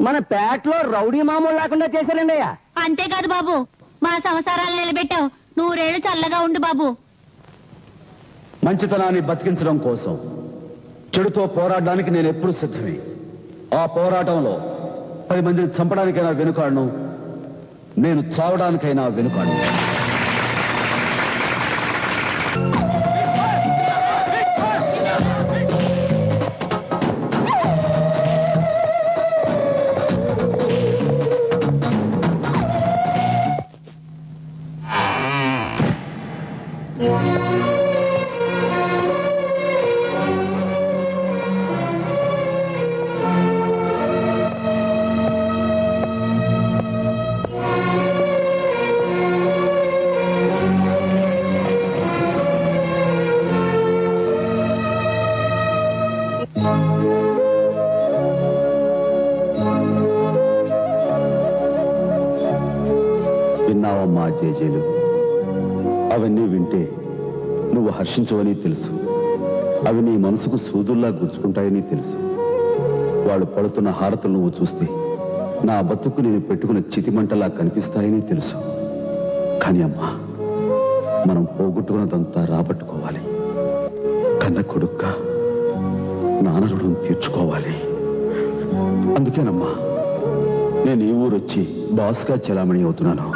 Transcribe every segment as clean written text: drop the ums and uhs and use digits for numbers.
మన పేటలో రౌడీ మామూలు లేకుండా చేశారండి అయ్యా. అంతేకాదు బాబు, మా సంసారాలు నిలబెట్టావు. 100 ఏళ్ళు చల్లగా ఉండు బాబు. మంచితనాన్ని బతికించడం కోసం చెడుతో పోరాడడానికి నేను ఎప్పుడు సిద్ధమే. ఆ పోరాటంలో 10 మందిని చంపడానికైనా వెనుకాడను, నేను చావడానికైనా వెనుకాడను. విన్నావమ్మా జేజేలు, అవన్నీ వింటే నువ్వు హర్షించవని తెలుసు. అవి నీ మనసుకు సూదుల్లా గుచ్చుకుంటాయని తెలుసు. వాళ్ళు పడుతున్న హారతలు నువ్వు చూస్తే నా బతుకు నేను పెట్టుకున్న చితిమంటలా కనిపిస్తాయని తెలుసు. కానీ అమ్మా, మనం పోగొట్టుకున్నదంతా రాబట్టుకోవాలి. కన్న కొడుక్గా నాన్న రుణం తీర్చుకోవాలి. అందుకేనమ్మా నేను ఈ ఊరొచ్చి బాస్గా చలామణి అవుతున్నాను.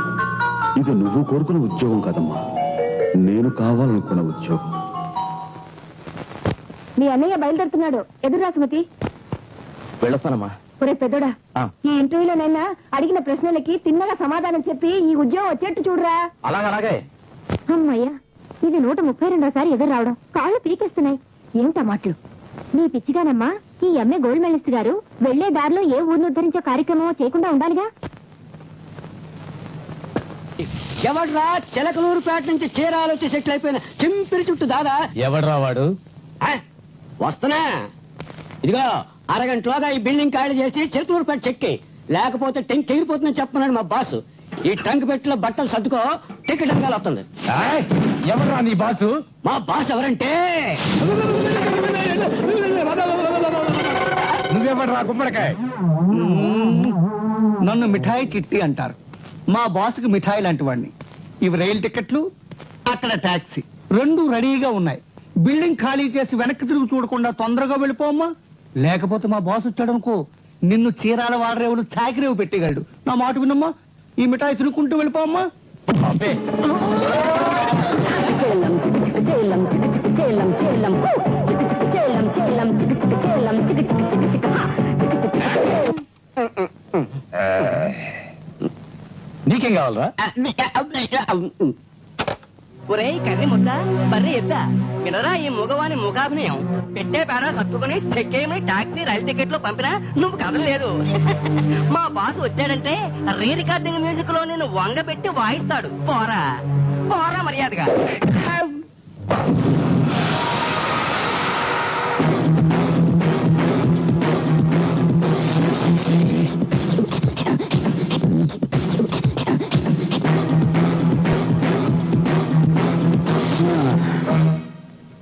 ఇది నువ్వు కోరుకున్న ఉద్యోగం కాదమ్మా, నేను కావాలనుకున్న ఉద్యోగం. మీ అన్నయ్య బయలుదేరుతున్నాడు. ఎదురు రాసుమతి. వెళ్ళొస్తానమ్మా. ఒరే పెద్దోడా, ఈ ఇంటర్వ్యూలోనైనా అడిగిన ప్రశ్నలకి తిన్నగా సమాధానం చెప్పి ఈ ఉద్యోగం వచ్చేట్టు చూడరా. అలాగే. అమ్మయ్యా, ఇది 132సారి ఎదురు రావడం. కాళ్ళు పీకేస్తున్నాయి. ఏమిటా మాటలు? నీ పిచ్చిగానమ్మా, ఈ ఎంఏ గోల్డ్ మెడలిస్ట్ గారు వెళ్లే దారిలో ఏ ఊరిని ఉద్ధరించే కార్యక్రమం చేయకుండా ఉండాలిగా. ఎవడ్రా చిలకలూరుపేట నుంచి చీరాలు వచ్చి సెటిల్ అయిపోయిన చింపిరి చుట్టూ దాదా? ఎవడ్రా వాడు? వస్తున్నా. ఇదిగో, అరగంటలోగా ఈ బిల్డింగ్ ఖాళీ చేసి చిలకలూరుపేట చెక్కి, లేకపోతే టెంక్ ఎగిరిపోతుందని చెప్పన్నాడు మా బాసు. ఈ టంక్ పెట్టిలో బట్టలు సర్దుకో, టికెట్ అంగాలు వస్తుంది. ఎవడ్రా నీ బాసు? మా బాస్ ఎవరంటే నువ్వెవడ్రా గుమ్మడికాయ? నన్ను మిఠాయి చిట్టి అంటారు. మా బాసుకి మిఠాయి లాంటి వాడిని. ఇవి రైలు టికెట్లు, అక్కడ టాక్సీ, 2 రెడీగా ఉన్నాయి. బిల్డింగ్ ఖాళీ చేసి వెనక్కి తిరుగు చూడకుండా తొందరగా వెళ్ళిపోమ్మా. లేకపోతే మా బాస్ వచ్చాడనుకో, నిన్ను చీరాల వాడరేవులు చాకిరేవు పెట్టేగాడు. నా మాట వినమ్మా, ఈ మిఠాయి తిరుగుకుంటూ వెళ్ళిపోమ్మా. నీకేం కావాలరా? ఒరే కర్రీ ముద్ద, బర్రె ఎద్ద, వినరా ఈ మగవాని ముఖాభినయం. పెట్టే పేడ సర్దుకుని చెక్కేమి టాక్సీ రైలు టికెట్ లో పంపినా నువ్వు కదలలేదు. మా బాస్ వచ్చాడంటే రీ రికార్డింగ్ మ్యూజిక్ లో నేను వంగ పెట్టి వాయిస్తాడు. పోరా పోరా మర్యాదగా.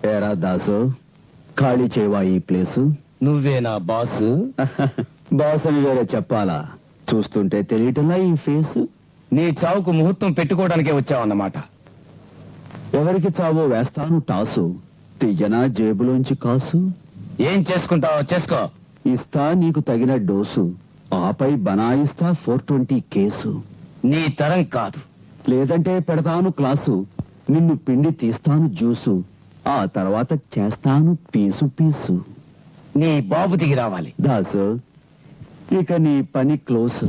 ఏరా దాసు, ఖాళీ చేయవా ఈ ప్లేసు? నువ్వేనా బాసు? బాస్ అని వేరే చెప్పాలా? చూస్తుంటే తెలియటంలా ఈ ఫేసు. నీ చావుకు ముహూర్తం పెట్టుకోవడానికే వచ్చావన్నమాట. ఎవరికి చావో వేస్తాను టాసు, తీయనా జేబులోంచి కాసు. ఏం చేసుకుంటావో చేసుకో. ఇస్తా నీకు తగిన డోసు, ఆపై బనాయిస్తా 420 కేసు. నీ తరం కాదు. లేదంటే పెడతాను క్లాసు, నిన్ను పిండి తీస్తాను జ్యూసు, ఆ తర్వాత చేస్తాను పీసు పీసు. నీ బాబు దిగి రావాలి. దాసు, ఇక నీ పని క్లోజ్.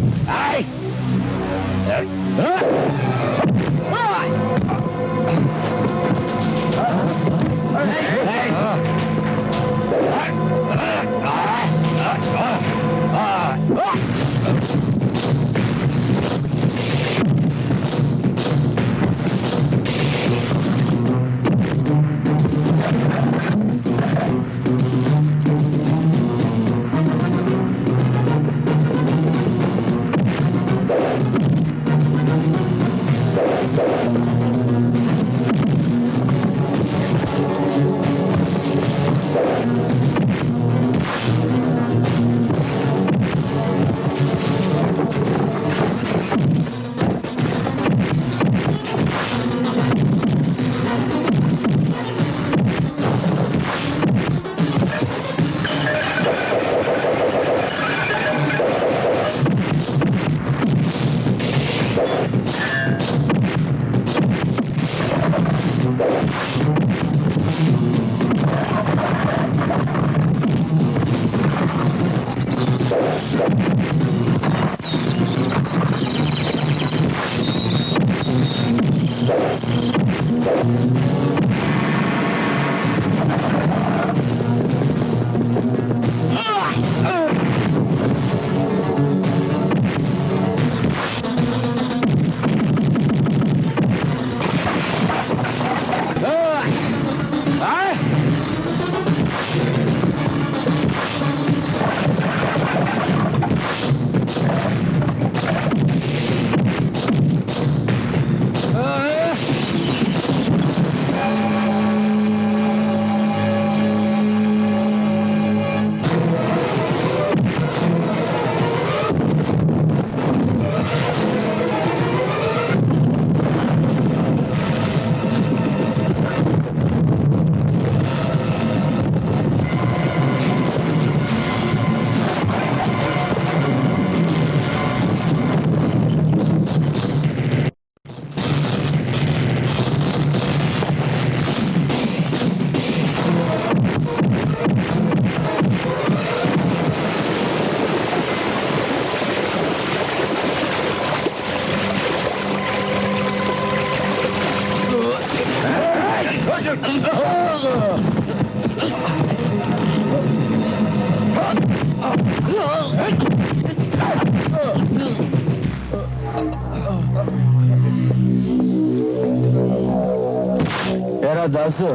ఎరా దాసు,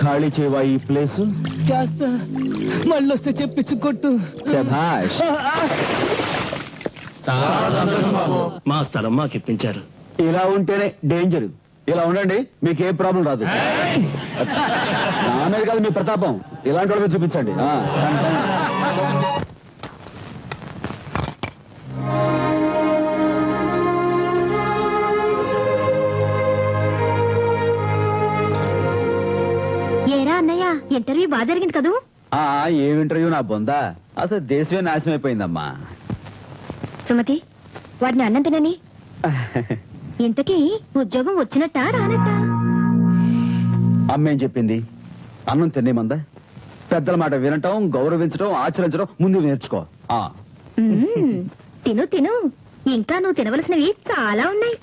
ఖాళీ చేయవా ఈ ప్లేసు? చేస్తా, మళ్ళొస్తే చెప్పించు కొట్టు. శభాష్. మా స్థలం మాకు ఇప్పించారు. ఇలా ఉంటేనే డేంజర్. ఇలా ఉండండి, మీకు ఏ ప్రాబ్లం రాదు. నా మీద కాదు మీ ప్రతాపం, ఇలాంటి వాళ్ళకి చూపించండి. ఏరా అన్నయ్య, ఇంటర్వ్యూ బాగా జరిగింది కదూ? ఏం ఇంటర్వ్యూ నా బొందా, అసలు దేశమే నాశనం అయిపోయిందమ్మా. సుమతి, వాడిని అన్నం తినని. ఇంతకీ ఉద్యోగం వచ్చినట్టా రానట్టా? అమ్మేం చెప్పింది? అన్నం తినేమందా? పెద్దల మాట వినటం, గౌరవించడం, ఆచరించడం ముందు నేర్చుకో. తిను తిను, ఇంకా నువ్వు తినవలసినవి చాలా ఉన్నాయి.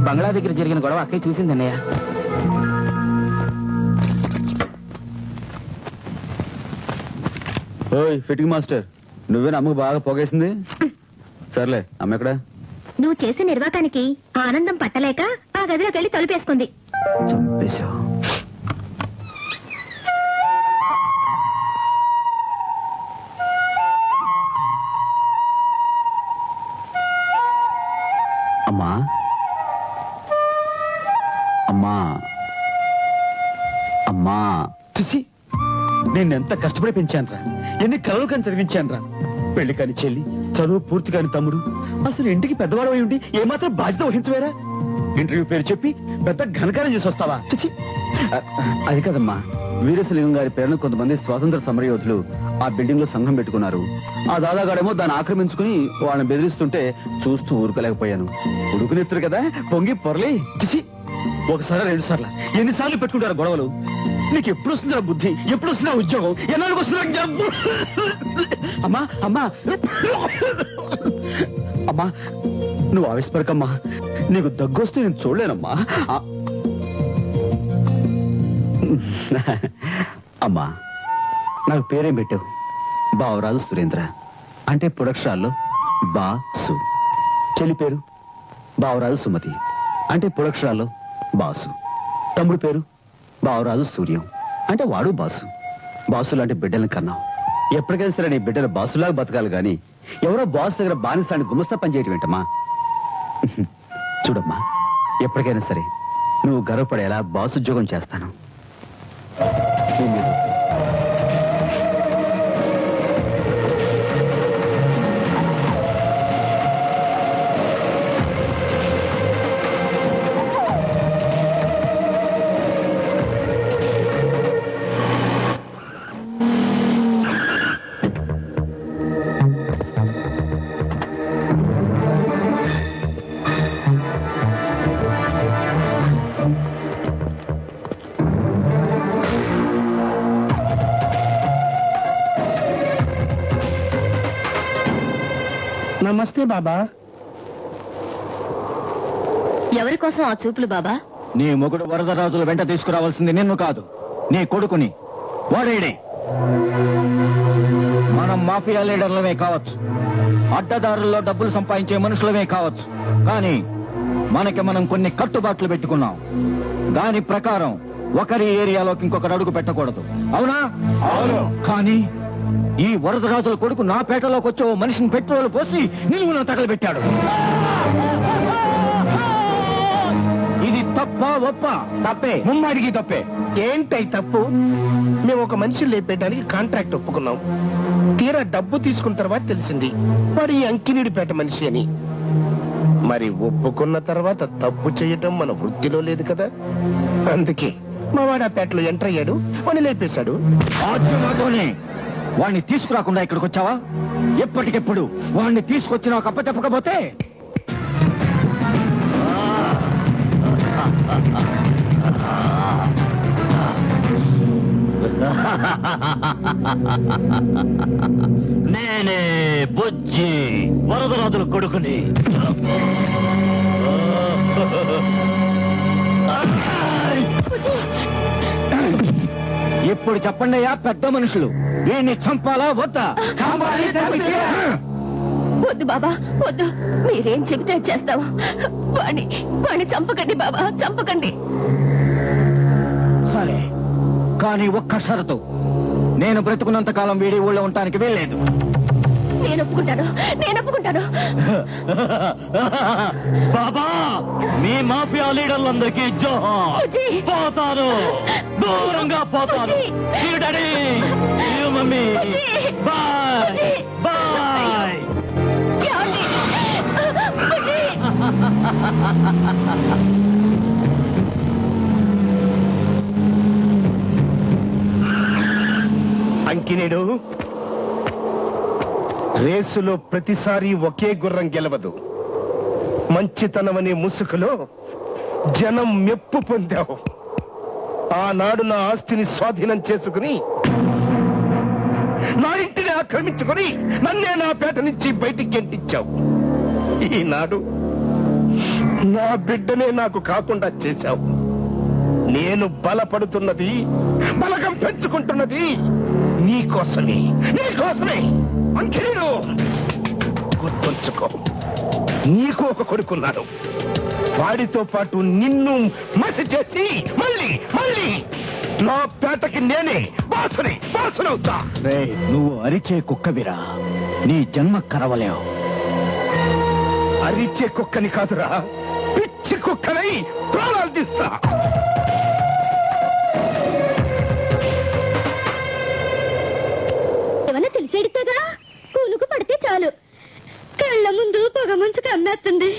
బంగ్లా దగ్గర జరిగిన గొడవ అక్కయ్య చూసింది అన్నయ్య. ఓయ్ ఫిట్టింగ్ మాస్టర్, నువ్వేనా అమ్మకు బాగా పోగేసింది? సర్లే, అమ్మ ఎక్కడ? నువ్వు చేసే నిర్వాకానికి ఆనందం పట్టలేక ఆ గదిలోకి వెళ్ళి తలుపేసుకుంది. చంపేశావు. అమ్మా అమ్మా అమ్మా, చూసి నేనెంత కష్టపడి పెంచానురా, ఎన్ని కలలు కానీ చదివించానురా. పెళ్లి కాని చెల్లి, చదువు పూర్తి కాని తమ్ముడు, అసలు ఇంటికి పెద్దవాడు అయి ఉండి ఏమాత్రం బాధ్యత వహించవేరా? ఇంటర్వ్యూ పేరు చెప్పి పెద్ద ఘనకారం చేసి వస్తావా? చిచి. అది కదమ్మా, వీరేశలింగం గారి పేరును కొంతమంది స్వాతంత్ర సమరయోధులు ఆ బిల్డింగ్ లో సంఘం పెట్టుకున్నారు. ఆ దాదాగాడేమో దాన్ని ఆక్రమించుకుని వాళ్ళని బెదిరిస్తుంటే చూస్తూ ఊరుకోలేకపోయాను. ఉడుకునెత్తురు కదా, పొంగి పొరలి. చిచి, ఒకసారి 2 సార్లు ఎన్నిసార్లు పెట్టుకుంటారు గొడవలు? నీకు ఎప్పుడు వస్తుందా బుద్ధి? ఎప్పుడు వస్తుందా ఉద్యోగం? ఎన్నాళ్ళకి వస్తుందా? అమ్మా అమ్మా అమ్మా, నువ్వు ఆవేశపడకమ్మా. నీకు దగ్గొస్తే నేను చూడలేనమ్మా. అమ్మా, నాకు పేరేం పెట్టావు? బావరాజు సురేంద్ర, అంటే పుడక్షరాల్లో బాసు. చెల్లి పేరు బావరాజు సుమతి, అంటే పుడక్షరాల్లో బాసు. తమ్ముడు పేరు బావరాజు సూర్యం, అంటే వాడు బాసు. బాసు లాంటి బిడ్డలను కన్నావు. ఎప్పటికైనా సరే నీ బిడ్డలు బాసులాగా బతకాలి గాని ఎవరో బాసు దగ్గర బానిసాన్ని గుమస్తా పనిచేయటం ఏంటమ్మా? చూడమ్మా, ఎప్పటికైనా సరే నువ్వు గర్వపడేలా బాసు ఉద్యోగం చేస్తాను. నమస్తే బాబా. ఎవరి కోసం ఆ చూపులు బాబా? నీ మొగుడు వరదరాజుల వెంట తీసుకురావాల్సింది నిన్ను కాదు, నీ కొడుకుని. వాడేడే. మనం మాఫియా లీడర్లమే కావచ్చు, అడ్డదారుల్లో డబ్బులు సంపాదించే మనుషులమే కావచ్చు, కానీ మనకి మనం కొన్ని కట్టుబాట్లు పెట్టుకున్నాం. దాని ప్రకారం ఒకరి ఏరియాలోకి ఇంకొకరు అడుగు పెట్టకూడదు. అవునా? అవును. కానీ ఈ వరదరాజుల కొడుకు నా పేటలోకి వచ్చి ఓ మనిషిని పెట్రోల్ పోసి నిలువున తగలబెట్టాడు. ఇది తప్ప ఒప్ప? తప్పే, ముమ్మాడికి తప్పే. ఏంటై తప్పు? మేము ఒక మనిషి లేపేయడానికి కాంట్రాక్ట్ ఒప్పుకున్నాం. తీరా డబ్బు తీసుకున్న తర్వాత తెలిసింది వాడు ఈ అంకినీడిపేట మనిషి అని. మరి ఒప్పుకున్న తర్వాత తప్పు చేయటం మన వృత్తిలో లేదు కదా. అందుకే మా వాడు ఆ పేటలో ఎంటర్ అయ్యాడు, వాడిని లేపేశాడు. వాణ్ణి తీసుకురాకుండా ఇక్కడికి వచ్చావా? ఎప్పటికెప్పుడు వాణ్ణి తీసుకొచ్చి నాకు అప్పచెప్పకపోతే నేనే బుజ్జి, వరదరాజుల కొడుకుని. ఇప్పుడు చెప్పండి అయ్యా పెద్ద మనుషులు, వీడిని చంపాలా వద్దా? వద్దు బాబా వద్దు, మీరేం చెబితే చేస్తావు. వాణ్ణి చంపకండి బాబా, చంపకండి. సరే, కానీ ఒక్క షరతు, నేను బ్రతుకున్నంత కాలం వీడి ఊళ్ళో ఉండటానికి వీల్లేదు. నేను ఒప్పుకుంటాను. బాబా, మీ మాఫియా లీడర్లందరికీ జోహార్. పోతాను, దూరంగా పోతాను. Daddy, mummy, bye bye. Ankinedu, రేసులో ప్రతిసారి ఒకే గుర్రం గెలవదు. మంచితనమనే ముసుగులో జనం మెప్పు పొందావు. ఆనాడు నా ఆస్తిని స్వాధీనం చేసుకుని, నా ఇంటిని ఆక్రమించుకుని, నన్నే నా పేట నుంచి బయటికి గెంటించావు. ఈనాడు నా బిడ్డనే నాకు కాకుండా చేశావు. నేను బలపడుతున్నది, బలగం పెంచుకుంటున్నది నీకోసమే. అంకినేడు, గుర్తుంచుకో, నీకు ఒక కొడుకున్నాడు. వాడితో పాటు నిన్ను మసి చేసి మళ్ళీ నా పేటకి నేనే బాసునవుతా. నువ్వు అరిచే కుక్కవిరా, నీ జన్మ కరవలేవు. అరిచే కుక్కని కాదురా, పిచ్చి కుక్కనై ప్రాణాలు తీస్తా. ఏమన్నా తెలిసేడితేగా, కూనుకు పడితే చాలు కళ్ళ ముందు పొగ ముంచు కమ్మేస్తుంది.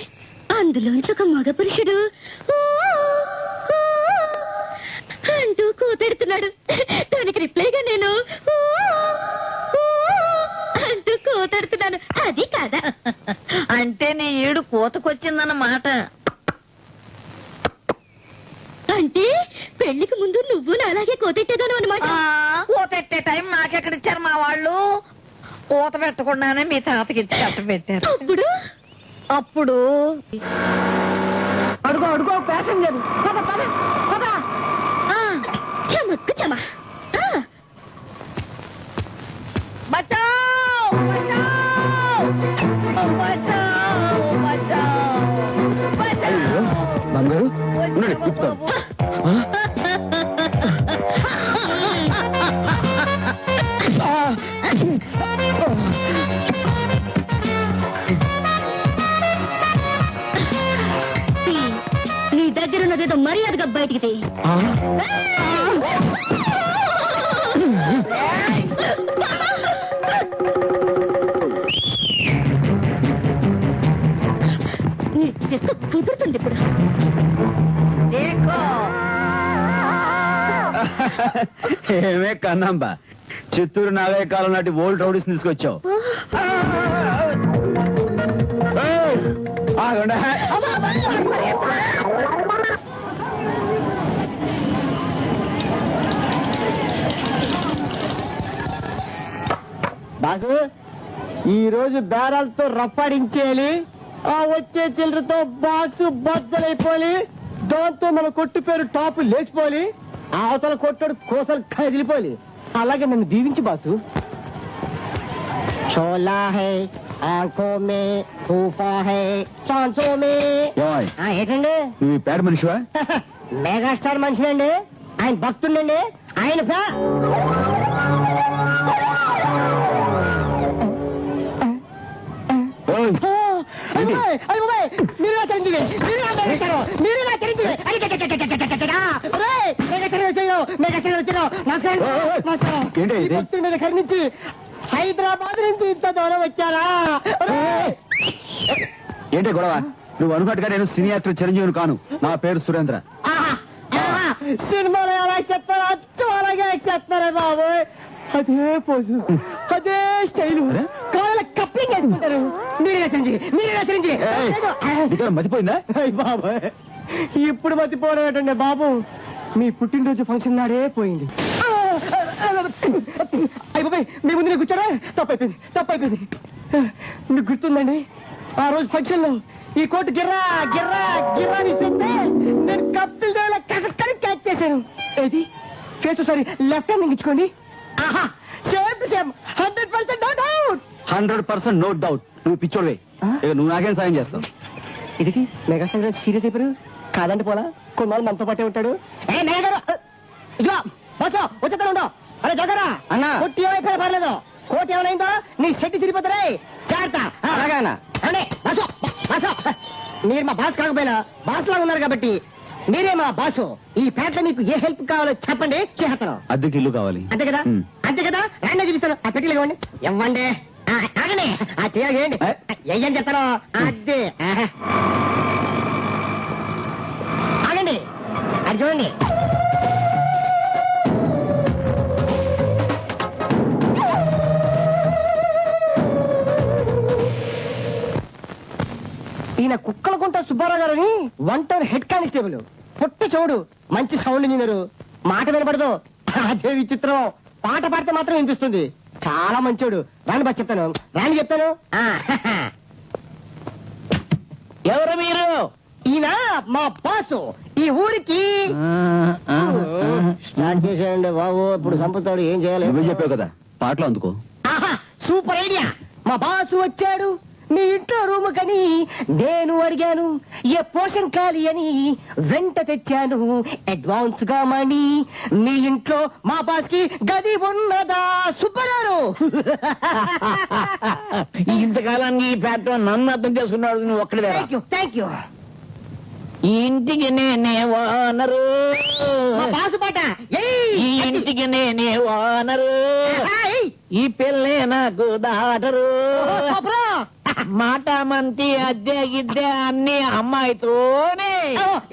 అందులోంచి ఒక మగ పురుషుడు "ఊ, ఊ" అంటూ కూతెడుతున్నాడు. దానికి రిప్లైగా నేను "ఊ, ఊ" అంటూ కూతెడుతున్నాను. అది కాదా? అంటే నీ ఈడు కోతకొచ్చిందన్నమాట. అంటే పెళ్లికి ముందు నువ్వు అలాగే కోతెట్టేదాను అనమాట. కోతెట్టే టైం నాకెక్కడిచ్చారు మా వాళ్ళు? కోత పెట్టకుండానే మీ తాతకిచ్చి కట్ట పెట్టారు. అప్పుడు అడుగో ప్యాసింజర్, పద చమక్కు చమ. బంగారు ఉండండి, కూపుతాను. నీ దగ్గర ఉన్నదేదో మర్యాదగా బయటికి తీ. నీ తెస్త కుదురుతుంది ఇప్పుడు. ఏమే కన్నాంబా, చిత్తూరు నాగయ్య కాలం నాటి ఓల్డ్ రౌడీస్ తీసుకొచ్చావు. ఆగండి. బాసు, ఈ రోజు బేరాలతో రప్పాడించేయాలి. ఆ వచ్చే చిల్లరతో బాక్స్ బద్దలైపోయి, దాంతో మన కొట్టు పేరు టాప్ లేచిపోయి, అవతల కొట్టాడు కోసలు కదిలిపోయి. అలాగే నన్ను దీవించి బాసు. చోలా హై ఆంఖో మే, తూఫా హై సాంసో మే. ఏంటండి నువ్వు పేడ మనిషివా? మెగాస్టార్ మనిషినండి, ఆయన భక్తుండండి. ఆయన మీరు నా చిరంజీవి, మీరు నా చిరంజీవి. భక్తుండే దగ్గర నుంచి హైదరాబాద్ నుంచి ఇంత దూరం వచ్చారా? ఏంటి గొడవ? నువ్వు అనుకున్నట్టుగా నేను సినీ యాక్టర్ చిరంజీవిని కాను. నా పేరు సురేంద్ర. సినిమాలో ఎలా చెప్తారో అచ్చం అలాగే చెప్తారా బాబు. అదే పోజు, అదే స్టైలు, కాళ్ళ కప్లింగ్ వేసుకుంటారు. మీరే చిరంజీవి. మతిపోయిందా బాబు? ఇప్పుడు మతిపోవడం ఏంటండి బాబు, మీ పుట్టినరోజు ఫంక్షన్ నాడే పోయింది. అయ్య బాబాయ్, మీ ముందు నేను కూర్చోడా? తప్పైపోయింది. మీకు గుర్తుందండి, ఆ రోజు ఫంక్షన్ లో ఈ కోటు గిర్రా గిర్రా గిర్రా ఇస్తుంటే నేను కప్పిల్ కసక్కని క్యాచ్ చేశాను. ఏది ఫేస్ సారీ లెఫ్ట్ హ్యాండ్ ఇచ్చుకోండి. ఆహా same to same 100% no doubt. 100% no doubt. నువ్వు పిచ్చోళ్ళే, ఇక నువ్వు నాకేం సాయం చేస్తావు? ఇది మెగాస్టార్ గారు సీరియస్ అయిపోయారు. కాదండి పోలా, కొన్నాళ్ళు మనతో పాటే ఉంటాడు. ఏ మెగాగారు, ఇదిగో బస్సు వచ్చేస్తాను ఉండవు. అరే జగరా అన్నా. కొట్టి ఏమైపోయినా పర్లేదు, కోటి ఏమైందో నీ సెట్టి సిరిపోతారే. జాగ్రత్త. అలాగేనా? అంటే బస్సు బస్సు మీరు మా బాస్ కాకపోయినా బాస్ లా ఉన్నారు కాబట్టి మీరే మా బాసు. ఈ పేటలో మీకు ఏ హెల్ప్ కావాలో చెప్పండి, చేస్తాను. అద్దెకి ఇల్లు కావాలి. అంతే కదా? అంతే కదా, రాండి చూపిస్తాను. ఆ పెట్టిలు ఇవ్వండి. ఇవ్వండి. ఆగండి, ఆ చేయండి. ఎయ్యని చెప్తాను. అదే ఆగండి, అది చూడండి. ఈయన కుక్కలకుంట సుబ్బారావు గారని 1 టౌన్ హెడ్ కానిస్టేబుల్. పొట్టి చూడు, మంచి సౌండ్ ఇంజనీరు. మాట వినపడదు, అదే విచిత్రం. పాట పాడితే మాత్రం వినిపిస్తుంది. చాలా మంచోడు. రాని బా చెప్తాను, రాని చెప్తాను. ఎవరు మీరు? ఈయన మా బాసు. ఈ ఊరికి స్టార్ట్ చేసేయండి బాబు, ఇప్పుడు సంపుతాడు. ఏం చేయాలి? నువ్వే చెప్పావు కదా, పాటలు అందుకో. ఆహా సూపర్ ఐడియా. మా బాసు వచ్చాడు మీ ఇంట్లో రూమ్ కని నేను అడిగాను. ఏ పోర్షన్ ఖాళీ అని వెంట తెచ్చాను అడ్వాన్స్ గా మనీ. మీ ఇంట్లో మా బాస్ కి గది ఉన్నదా సుబ్బరారు? ఇంతకాలాన్ని ఈ పేట నన్ను అర్థం చేసుకున్నాడు నువ్వు ఒక్కడే. Thank you. ఈ ఇంటికి నేనే ఓనరు, మా బాసు పాట. ఈ ఇంటికి నేనే ఓనరు, ఈ పిల్లే నాకు దాటరు. మాట మంతి అద్దె గిద్దె అన్ని అమ్మాయితోనే.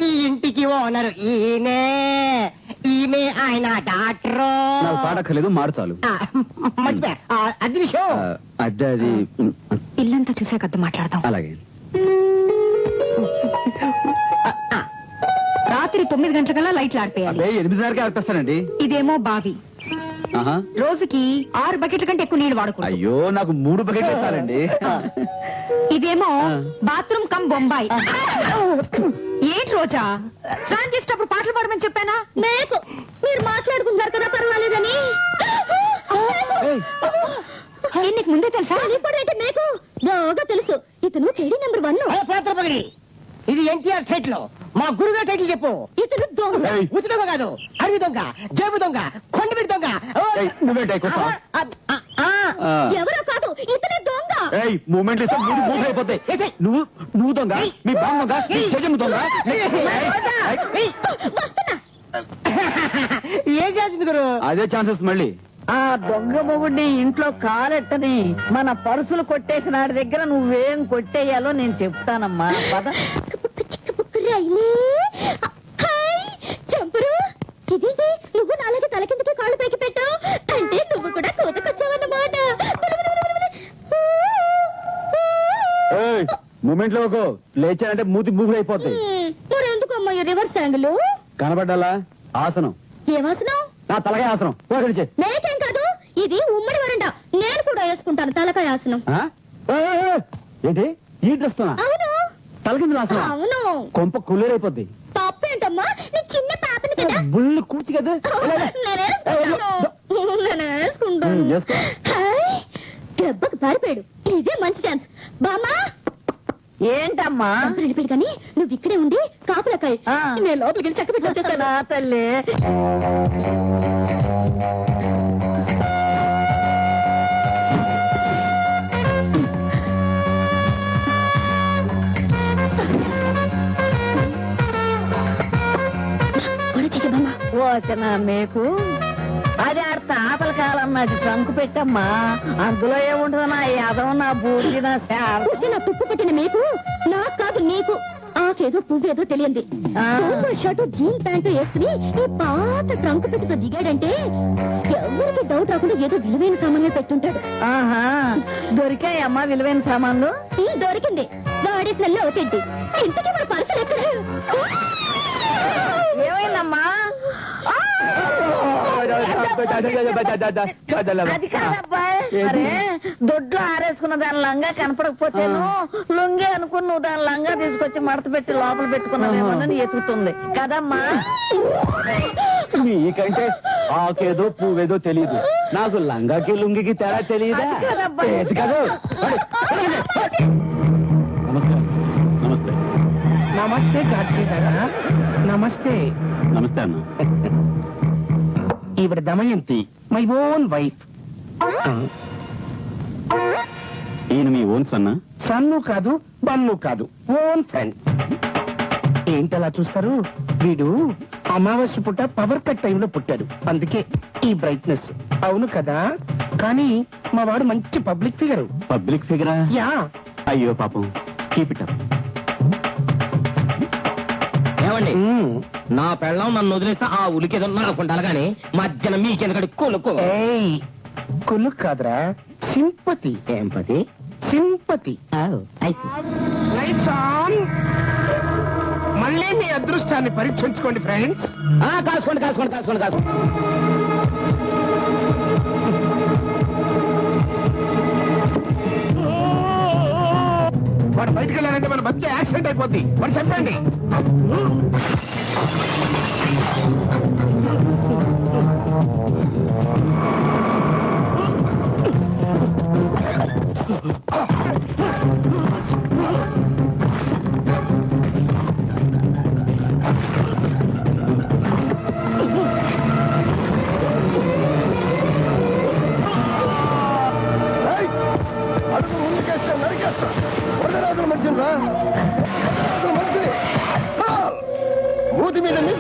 ఈ ఇంటికి ఓనరు ఈయనే. ఈమె ఆయన డాక్టరు. నాకు పాడక్కర్లేదు, మార్చాలు. మర్చిపోయా, అది విషయం. అద్దె అది. ఇల్లంతా చూసాక అద్దె మాట్లాడదాం. అలాగే. రాత్రి 9 గంటలకల్లా లైట్లు ఆడిపోయాలి. అదే 8:30కి ఆర్పేస్తానండి. ఇదేమో బావి. ఆహా. రోజుకి 6 బకెట్ల కంటే ఎక్కువ నీళ్లు వాడుకో. అయ్యో, నాకు 3 బకెట్లు వేసాలండి. ఇదేమో బాత్రూమ్ కమ్ బొంబాయి. ఏంటి రోజా, స్నానం చేసేటప్పుడు పాటలు పాడమని చెప్పానా? మీకు మీరు మాట్లాడుకుంటారు కదా, పర్వాలేదని. నీకు ముందే తెలుసా? ఇప్పుడంటే మీకు బాగా తెలుసు. ఇతను కేడీ నెంబర్ 1. ఇది ఎన్టీఆర్ టైటిల్. మా గురుగారు టైటిల్ చెప్పు. ఇతను దొంగ. ఉత్తి దొంగ కాదు, అడవి దొంగ, జేబు దొంగ, కొండబిడి దొంగ. ఎవరో కాదు, ఇతనే దొంగ. మూమెంట్ ఇస్తే మూడు అయిపోతాయి. నువ్వు దొంగ, మీ బామ్మ దొంగ, మీ చెజమ్మ దొంగ. వస్తున్నా. ఏం చేసింది గురు? అదే ఛాన్సెస్ మళ్ళీ. ఆ దొంగ మొగుడిని ఇంట్లో కాలెట్టని మన పర్సులు కొట్టేసిన వాడి దగ్గర నువ్వేం కొట్టేయాలో నేను చెప్తానమ్మా. పద. చంపరు, ఇదేంటి నువ్వు నాలుగు తల కిందకి కాళ్ళు పైకి పెట్టావు అంటే నువ్వు కూడా కోతకొచ్చావన్నమాట. మూమెంట్ లో లేచానంటే మూతి మూగులు అయిపోతాయి. మరెందుకు అమ్మాయి రివర్స్ యాంగిల్? కనబడ్డాలా? ఆసనం. ఏమాసనం? నా తలకాయ ఆసనం. నేకేం కాదు, ఇది ఉమ్మడి వరండా. నేను కూడా వేసుకుంటాను తలకాయ ఆసనం. ఏంటి ఈ డ్రెస్ తోనా? అవును. తలకిందులు ఆసనం? అవును. కొంప కుళ్ళేరైపోద్ది. తప్పేంటమ్మా, నేను చిన్న పాపని కదా. బుల్లు కూర్చి కదా. దెబ్బకు పారిపోయాడు. ఇదే మంచి ఛాన్స్. బామా ఏంటమ్మా? వెళ్ళిపోయాడు కానీ నువ్వు ఇక్కడే ఉండి కాపులకాయ. నేను లోపలికి వెళ్ళి చక్క పెట్టి వచ్చేసాను. తల్లి వచ్చిన మీకు అది ఆడ తాతల కాలం నాటి ట్రంకు పెట్టమ్మా. అందులో ఏముంటుందో నా యాదవ, నా బూడి, నా శార. నా తుప్పు పట్టిన మీకు నాకు కాదు నీకు. ఆకేదో పువ్వేదో తెలియంది. షర్టు జీన్ ప్యాంటు వేసుకుని ఈ పాత ట్రంక్ పెట్టితో దిగాడంటే ఎవరికి డౌట్ రాకుండా ఏదో విలువైన సామాన్లు పెట్టుంటాడు. ఆహా, దొరికాయమ్మా విలువైన సామాన్లు? దొరికింది. వాడేసిన చెడ్డి. ఇంతకీ మన పర్సలు ఎక్కడ? ఏమైందమ్మా? అది కాదబ్బా, అరే దొడ్లో ఆరేసుకున్న దాని లంగా కనపడకపోతేను లుంగి అనుకుని నువ్వు దాని లంగా తీసుకొచ్చి మడత పెట్టి లోపల పెట్టుకున్నావేమోనని ఎతుకుతుంది కదమ్మా. నీకంటే ఆకేదో పువ్వేదో తెలియదు, నాకు లంగాకి లుంగికి తేడా తెలియదా? అది కాదబ్బా. ఏది కాదు. నమస్తే. నమస్తే. నమస్తే గాడ్సే గారా. నమస్తే. నమస్తే అన్న. ఈవిడ దమయంతి, మై ఓన్ వైఫ్. ఈయన మీ ఓన్ సన్నా? సన్ను కాదు, బన్ను కాదు, ఓన్ ఫ్రెండ్. ఏంటలా చూస్తారు? వీడు అమావాస్య పుట్ట పవర్ కట్ టైంలో పుట్టాడు, అందుకే ఈ బ్రైట్నెస్. అవును కదా, కానీ మా వాడు మంచి పబ్లిక్ ఫిగర్. పబ్లిక్ ఫిగరా? యా. అయ్యో పాపం. Keep it up. ఏమండి, నా పెళ్ళం నన్ను వదిలేస్తే ఆ ఉలికేదో నాకుండాలి గాని మధ్యాహ్నం మీకెందుకడి కొనుక్కో. ఏయ్, కులు కాదురా, సింపతి. ఏం పతి? సింపతి. Lights on. మళ్ళీ మీ అదృష్టాన్ని పరీక్షించుకోండి ఫ్రెండ్స్. కాసుకోండి కాసుకోండి కాసుకోండి కాసుకోండి. వాడు బయటకు వెళ్ళారంటే మన బతికే యాక్సిడెంట్ అయిపోద్ది. వాడు చెప్పండి. మూతి మీద రండి.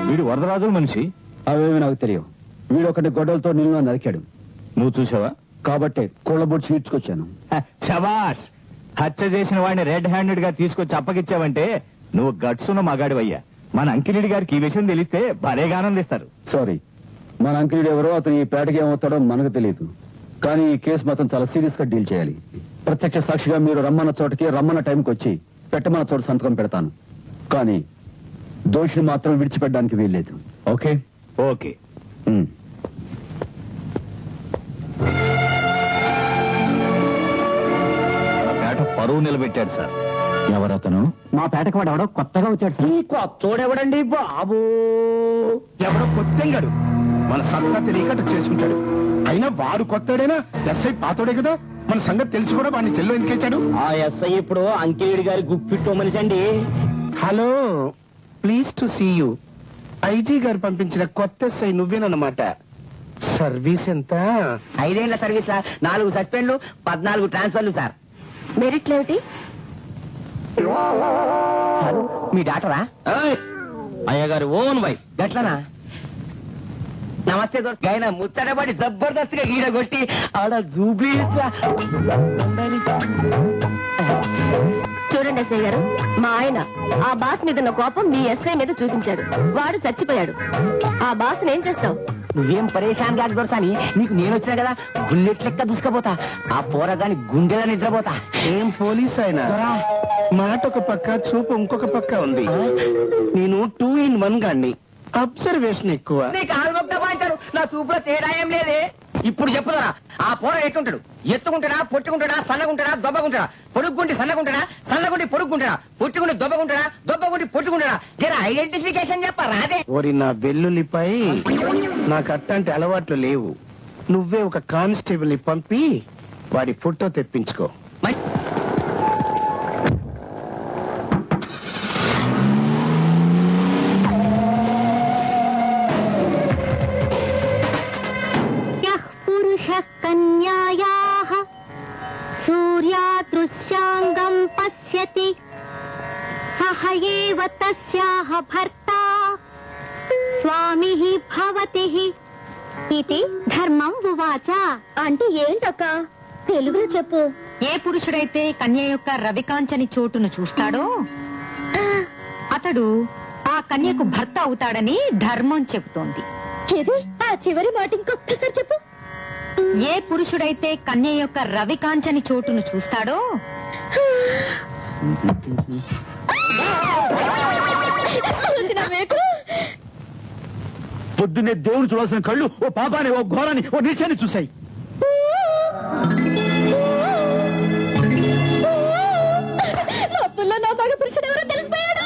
వీడు వరదరాజుల మనిషి. అవేమి నాకు తెలియవు. వీడొకటి గొడవలతో నిన్ను నరికాడు. నువ్వు చూసావా? కాబట్టే కోళ్ళబొట్టు చీడ్చుకొచ్చాను. శబాష్. హత్య చేసిన వాడిని రెడ్ హ్యాండెడ్ గా తీసుకొచ్చి అప్పగిచ్చావంటే నువ్వు గట్స్ ఉన్న మగాడివయ్యా. మన అంకిరెడ్డి గారికి ఈ విషయం తెలిస్తే భలేగా ఆనందిస్తారు. సారీ, మన అంకిరెడ్డి ఎవరో, అతను ఈ పేటకి ఏమవుతాడో మనకు తెలియదు. కానీ ఈ కేసు మాత్రం చాలా సీరియస్ గా డీల్ చేయాలి. ప్రత్యక్ష సాక్షిగా మీరు రమ్మన్న చోటకి రమ్మన్న టైంకి వచ్చి పెట్టమన్న చోట సంతకం పెడతాను. కానీ దోషిని మాత్రం విడిచిపెట్టడానికి వీల్లేదు. ఓకే? ఓకే. పేట పరువు నిలబెట్టాడు సార్. ఎవరతను? మా పేటకు వాడు ఎవడో కొత్తగా వచ్చాడు సార్. ఈ కొత్తోడెవడండి బాబు? ఎవడో కొత్తెంగాడు, మన సత్తా తెలియకట చేసుకుంటాడు. అయినా వాడు కొత్తడైనా ఎస్ఐ పాతోడే కదా, మన సంగతి తెలిసి కూడా వాడిని చెల్లో ఎందుకేశాడు? ఆ ఎస్ఐ ఇప్పుడు అంకిరెడ్డి గారి గుప్పిట్టో మనిషి అండి. Hello, please to see you. IG గారు పంపించిన కొత్త ఎస్ఐ నువ్వేనన్నమాట. సర్వీస్ ఎంత? 5 ఏళ్ల సర్వీస్ లా 4 సస్పెండ్లు, 14 ట్రాన్స్ఫర్లు సార్. మెరిట్లు ఏమిటి? సార్ మీ డాక్టరా? అయ్యగారు ఓన్ వైఫ్. గట్లనా? నమస్తే దోస్త్. ఆయన ముచ్చటపడి జబర్దస్త్ గా గీడ కొట్టి ఆడ జూబ్లీ చూడండి ఎస్ఐ గారు, మా ఆయన ఆ బాస్ మీద ఉన్న కోపం మీ ఎస్ఐ మీద చూపించాడు. వాడు చచ్చిపోయాడు. ఆ బాస్ ఏం చేస్తావు? నువ్వేం పరేషాన్ కాదు దొరసాని, నీకు నేను వచ్చినా కదా బుల్లెట్ లెక్క దూసుకపోతా. ఆ పోరగాని గుండెలా నిద్రపోతా. ఏం పోలీస్ ఆయన? మాట ఒక పక్క, చూపు ఇంకొక పక్క ఉంది. నేను 2 in 1 గాన్ని. అబ్జర్వేషన్ ఎక్కువ. నీకు ఆల్మొక్త పాయించారు, నా చూపులో తేడా ఏం లేదే. ఇప్పుడు చెప్పుదరా, ఆ పోర ఎట్టుంటాడు? ఎత్తుకుంటాడా, పొట్టుకుంటాడా, సన్నగుంటాడా, దొబ్బగుంటాడా? పొడుగుండి సన్నగుంటాడా, సన్నగుండి పొడుగుంటాడా, పొట్టుకుండి దొబ్బగుంటాడా, దొబ్బగుండి పొట్టుకుంటాడా? జర ఐడెంటిఫికేషన్ చెప్పరా అదే. ఓరి నా వెల్లుల్లిపై, నాకు అట్లాంటి అలవాట్లు లేవు. నువ్వే ఒక కానిస్టేబుల్ ని పంపి వాడి ఫోటో తెప్పించుకో. భవతి సహయేవ తస్యాహ భర్తా స్వామి భవతి ఇది ధర్మం ఉవాచ. అంటే ఏంటక్క, తెలుగులో చెప్పు. ఏ పురుషుడైతే కన్య యొక్క రవికాంచని చోటును చూస్తాడో అతడు ఆ కన్యకు భర్త అవుతాడని ధర్మం చెబుతోంది. ఏది ఆ చివరి మాట ఇంకొకసారి చెప్పు. ఏ పురుషుడైతే కన్య యొక్క రవికాంచని చోటును చూస్తాడో పొద్దున్నే దేవుడు చూడాల్సిన కళ్ళు ఓ పాపాన్ని, ఓ ఘోరాన్ని, ఓ నీచాన్ని చూశాయి. నా మగ పురుషుడు ఎవరో తెలిసిపోయాడు.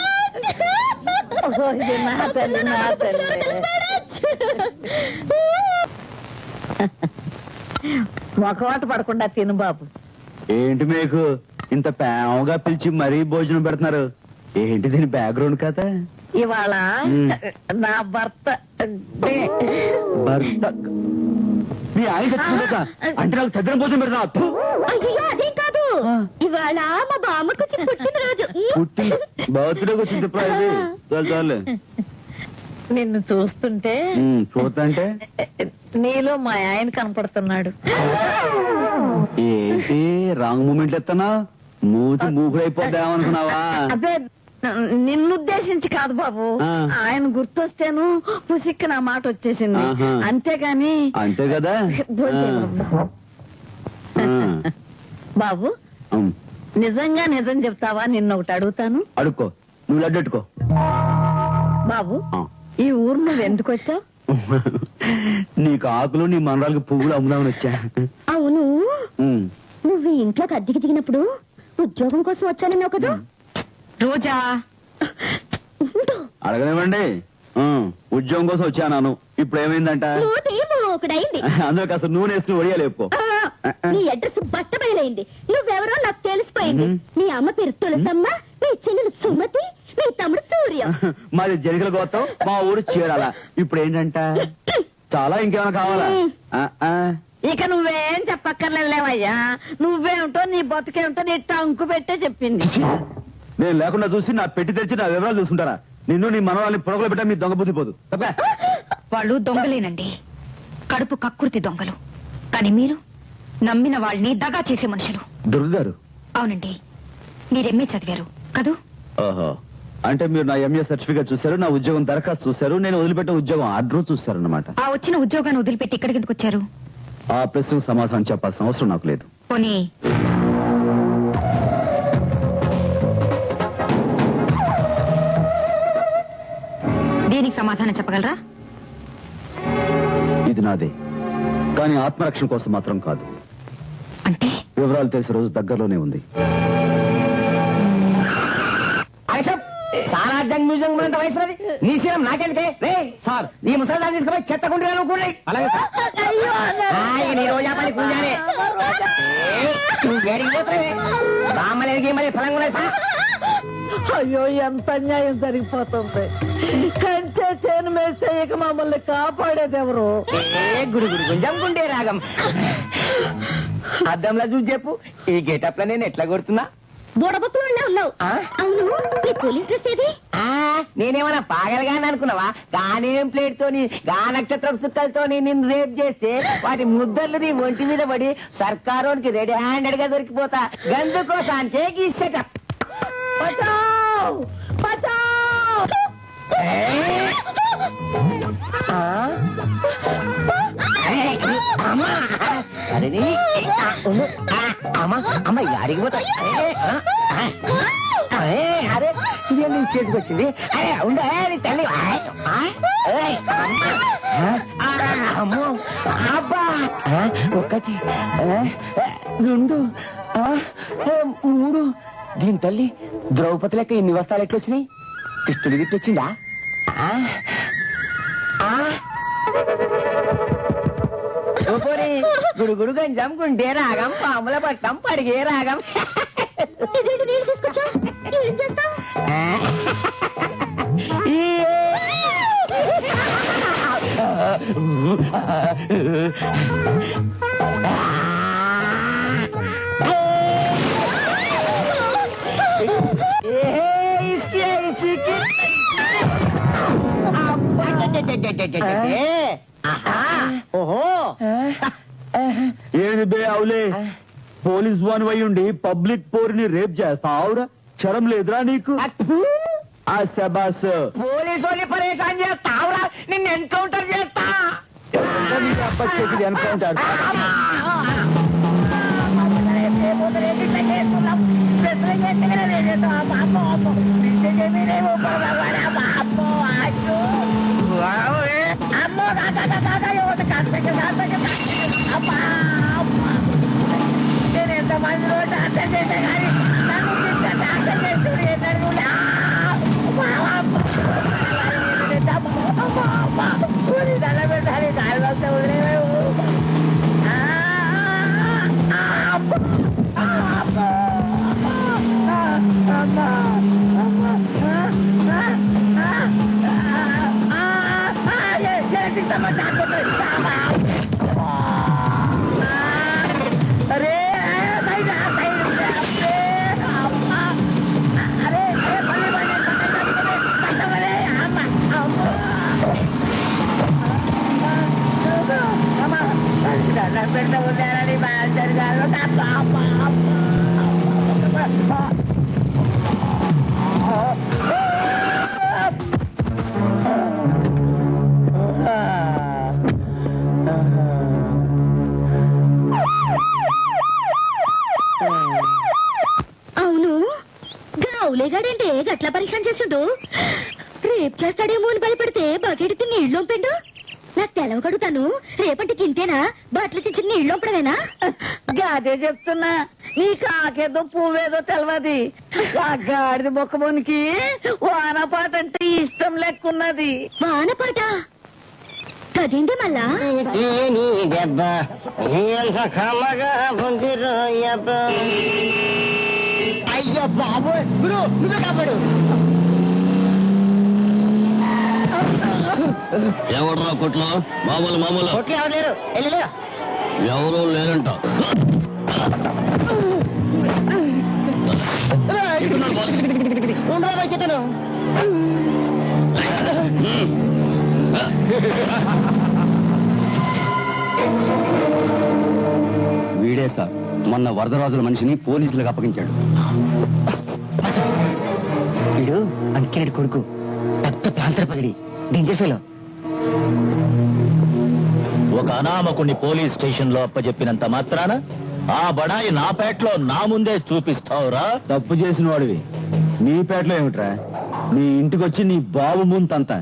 మొఖమాట పడకుండా తిను బాబు. ఏంటి మీకు ఇంత ప్రేమగా పిలిచి మరీ భోజనం పెడుతున్నారు? ఏంటి దీని బ్యాక్గ్రౌండ్ కథ? ఇవాళ నా భర్త భర్త మీ ఆయన చచ్చిపోతా అంటే నాకు తద్దిన భోజనం పెడతా. అయ్యో అదే కాదు, ఇవాళ మా బామ్మకు పుట్టినరోజు. పుట్టి బర్త్డేకి వచ్చింది ప్రైజ్. చాలు నిన్ను చూస్తుంటే చూస్తంటే నీలో మా ఆయన కనపడుతున్నాడు. ఏంటి రాంగ్ మూమెంట్ ఎత్తనా? మూతి మూకుడైపోద్దామనుకున్నావా? అదే నిన్నుద్దేశించి కాదు బాబు, ఆయన గుర్తొస్తేను పుసిక్కి నా మాట వచ్చేసింది. అంతేగాని అంతే కదా. బాబు నిజంగా నిజం చెప్తావా? నిన్నొకటి అడుగుతాను. అడుక్కో, నువ్వు లడ్డెట్టుకో. బాబు ఈ ఊరు నువ్వు ఎందుకు వచ్చావు? నీకు ఆకులు నీ మనరాలకు పువ్వులు అమ్ముదామని వచ్చా. అవును, నువ్వు ఇంట్లోకి అద్దెకి దిగినప్పుడు ఉద్యోగం కోసం వచ్చానన్నావు కదా. రోజా అడగనివ్వండి. ఉద్యోగం కోసం వచ్చాను. ఇప్పుడు ఏమైందంట? ఒకడైంది. అందులో అసలు నూనె వేసుకుని వడియాలేపుకో. నీ అడ్రస్ బట్ట బయలైంది. నువ్వెవరో నాకు తెలిసిపోయింది. నీ అమ్మ పేరు తులసమ్మ, మీ చెల్లెలు సుమతి, మీ తమ్ముడు సూర్య. మాది జరిగల గోత్రం, మా ఊరు చీరాల. ఇప్పుడు ఏంటంట? చాలా ఇంకేమైనా కావాలా? ఇక నువ్వేం చెప్పక్కర్లేవయ్యా. నువ్వేమిటో నీ బతుకేమిటో నీ టంకు పెట్టే చెప్పింది. నేను లేకుండా చూసి నా పెట్టి తెరిచి నా వివరాలు చూసుకుంటారా? నిన్ను నీ మనవాళ్ళని పొడగలు పెట్టా మీ దొంగ బుద్ధి పోదు. వాళ్ళు దొంగలేనండి, కడుపు కక్కుర్తి దొంగలు. కానీ మీరు నమ్మిన వాళ్ళని దగా చేసే మనుషులు. దుర్గారు? అవునండి, మీరు ఎంఏ చదివారు కదూ? ఓహో, అంటే మీరు నా ఎంఏ సర్టిఫికేట్ చూశారు, నా ఉద్యోగం దరఖాస్తు చూశారు, నేను వదిలిపెట్టే ఉద్యోగం ఆర్డర్ చూశారు అన్నమాట. ఆ వచ్చిన ఉద్యోగాన్ని వదిలిపెట్టి ఇక్కడికి ఎందుకు వచ్చారు? ఆ ప్రశ్నకు సమాధానం చెప్పాల్సిన అవసరం నాకు లేదు. పోనీ దీనికి సమాధానం చెప్పగలరా? ఇది నాదే, కానీ ఆత్మరక్షణ కోసం మాత్రం కాదు. అంటే వివరాలు తెలిసే రోజు దగ్గరలోనే ఉంది. సారాజంగ్ మ్యూజియం వయసు నీ శీలం నాకెందుకే? సార్ ఈ ముసలిదాన్ని తీసుకుపోయి చెత్త కుండీలో కూడా అలాగే నీ రోజా పని కూజానే రామలేదు గీమలేదు ఫలంగా. అయ్యో ఎంత అన్యాయం జరిగిపోతుంది. కంచే చేను మేస్తే ఇక మమ్మల్ని కాపాడేది ఎవరు? గుడి గుడి గుంజం గుండే రాగం. అద్దంలో చూసి చెప్పు, ఈ గెటప్ లో నేను ఎట్లా కొడుతున్నా? బుడబుక్కులోనే ఉన్నావు. అవును, నీ పోలీస్ డ్రెస్ ఏది? నేనేమన్నా పాగలగాని అనుకున్నావా? గానేం ప్లేట్ తోని గా నక్షత్రం సుక్కలతోని నిన్ను రేప్ చేస్తే వాటి ముద్దర్లు నీ ఒంటి మీద పడి సర్కారోనికి రెడీ హ్యాండెడ్ గా దొరికిపోతా. గందు కోసానికే గీసట. అమ్మ యాడికి పోతా? అరే ఇదే నీ చేతికి వచ్చింది. అరే ఉండే తల్లి. అమ్మో అబ్బా, ఒకటి రెండు మూడు. దీని తల్లి ద్రౌపది లెక్క ఇన్ని వస్తాలు ఎట్లొచ్చినాయి? కృష్ణుడి గిట్టు వచ్చిందా? గుడుగుడు గంజం గుండే రాగం పాముల పట్టం పడిగే రాగం. నీళ్ళు తీసుకొచ్చా, ఏం చేస్తావు? ఓహో ఏది బే అవులే పోలీస్ వాన్ వై ఉండి పబ్లిక్ పోరిని రేప్ చేస్తావురా క్షరం లేదురా నీకు ఆ శబాస్ పోలీసు వాళ్ళని పరేషాన్ చేస్తావురా నిన్ను ఎన్కౌంటర్ చేస్తా చేసింది ఎన్కౌంటర్ నేను ఎంతమంది రోజు అర్థం చేసే కానీ పెట్టాలి కాళ్ళు అరే పెద్ద ఉన్నారని బాగా జరగాలి అవును గావులేగాడంటే గట్ల పరీక్ష చేసిండు రేపు చేస్తాడేమో అని భయపడితే బకెట్ నీళ్ళు పండు నాకు తెలవగడుగుతాను రేపటికి ఇంతేనా బట్టలు చిన్న నీళ్ళు ఒప్పడమేనా అదే చెప్తున్నా నీ కాకేదో పువ్వేదో తెలవది ఆ గాడిద మొక్కబోనికి వానపాట అంటే ఇష్టం లెక్కున్నది వానపాట కదేంటి మళ్ళా దెబ్బ కమ్మగా ఉంది అయ్యో బాబు గురు నువ్వే కాపాడు ఎవడరా కొట్లో మామూలు కొట్లు ఎవరు లేరు వెళ్ళలే ఎవరూ లేరంట ఉండరా చెట్టను వీడే సార్ మొన్న వరదరాజుల మనిషిని పోలీసులకు అప్పగించాడు. వీడు అంకిరెడ్డి కొడుకు పెద్ద ప్రాంతరపగిడి డేంజర్ ఫెలో. ఒక అనామకుణ్ణి పోలీస్ స్టేషన్ లో అప్పచెప్పినంత మాత్రాన ఆ బడాయి నా పేటలో నా ముందే చూపిస్తావురా? తప్పు చేసిన వాడివి నీ పేటలో ఏమిట్రా నీ ఇంటికొచ్చి నీ బాబు ముంతంతా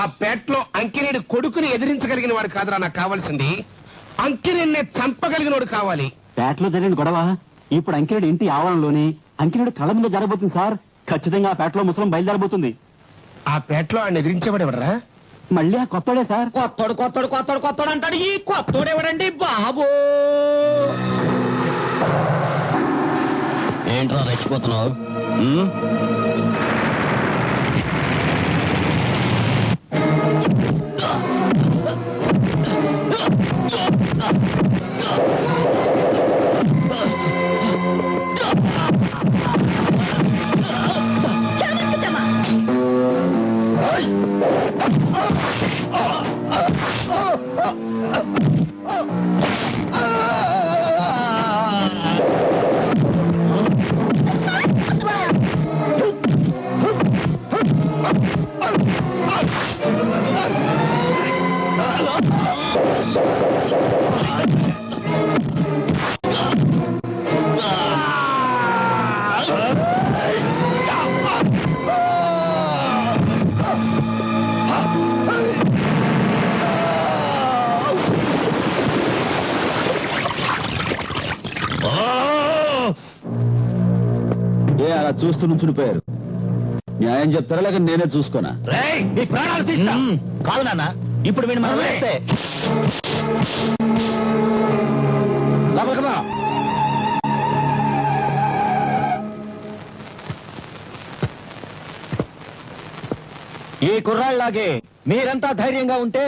ఆ పేటలో అంకినేడు కొడుకుని ఎదిరించగలిగిన వాడు కాదురా నాకు కావాల్సింది, అంకినేడిని చంపగలిగినోడు కావాలి. పేటలో జరిగిన గొడవ ఇప్పుడు అంకినేడు ఇంటి ఆవరణలోనే అంకినేడు కళ్ళ ముందే జరగబోతుంది సార్. ఖచ్చితంగా ఆ పేటలో ముసలం బయలుదేరబోతుంది. ఆ పేటలో ఆయన ఎదిరించేవాడు ఎవడరా? మళ్ళీ ఆ కొత్తోడే సార్. కొత్తోడు అంటాడు. ఈ కొత్తోడు ఎవడండి బాబు? ఏంట్రా రెచ్చిపోతున్నావు? ఏ అలా చూస్తూ నుంచుడిపోయారు? న్యాయం చెప్తారా లేక నేనే చూసుకోనా? నీ ప్రాణాలు తీస్తా. కాదు నాన్న, ఇప్పుడు వీడిని మనం వేస్తే లోపలికి. ఈ కుర్రాళ్ళలాగే మీరంతా ధైర్యంగా ఉంటే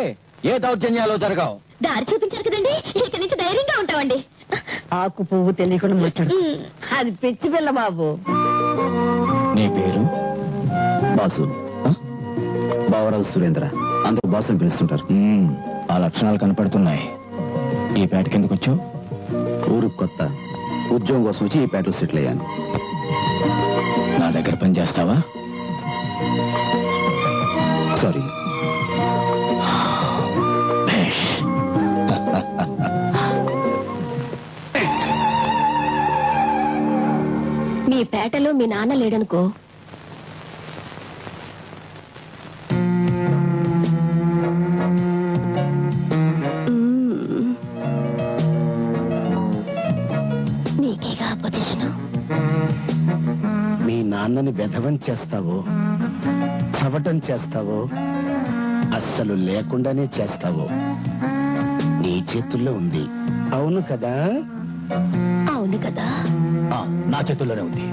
ఏ దౌర్జన్యాలు జరగవు. దారి చూపించారు కదండి, ఇక నుంచి ధైర్యంగా ఉంటామండి. ఆకు పువ్వు తెలియకుండా మాట్లాడు. అది పిచ్చి పిల్ల బాబు. నీ పేరు బాసు? బావరాజు సురేంద్ర, అందరూ బాస్ అని పిలుస్తుంటారు. ఆ లక్షణాలు కనపడుతున్నాయి. ఈ పేటకి ఎందుకు వచ్చావు? ఊరు కొత్త, ఉద్యోగం కోసం వచ్చి ఈ పేటలో సెటిల్ అయ్యాను. నా దగ్గర పని చేస్తావా? సారీ. మీ పేటలో మీ నాన్న లేడనుకో, నీకేగా పొజిషన్. మీ నాన్నని బెధవం చేస్తావో, చవటం చేస్తావో, అస్సలు లేకుండానే చేస్తావో నీ చేతుల్లో ఉంది. అవును కదా? అవును కదా. నా చేతుల్లోనే ఉంది.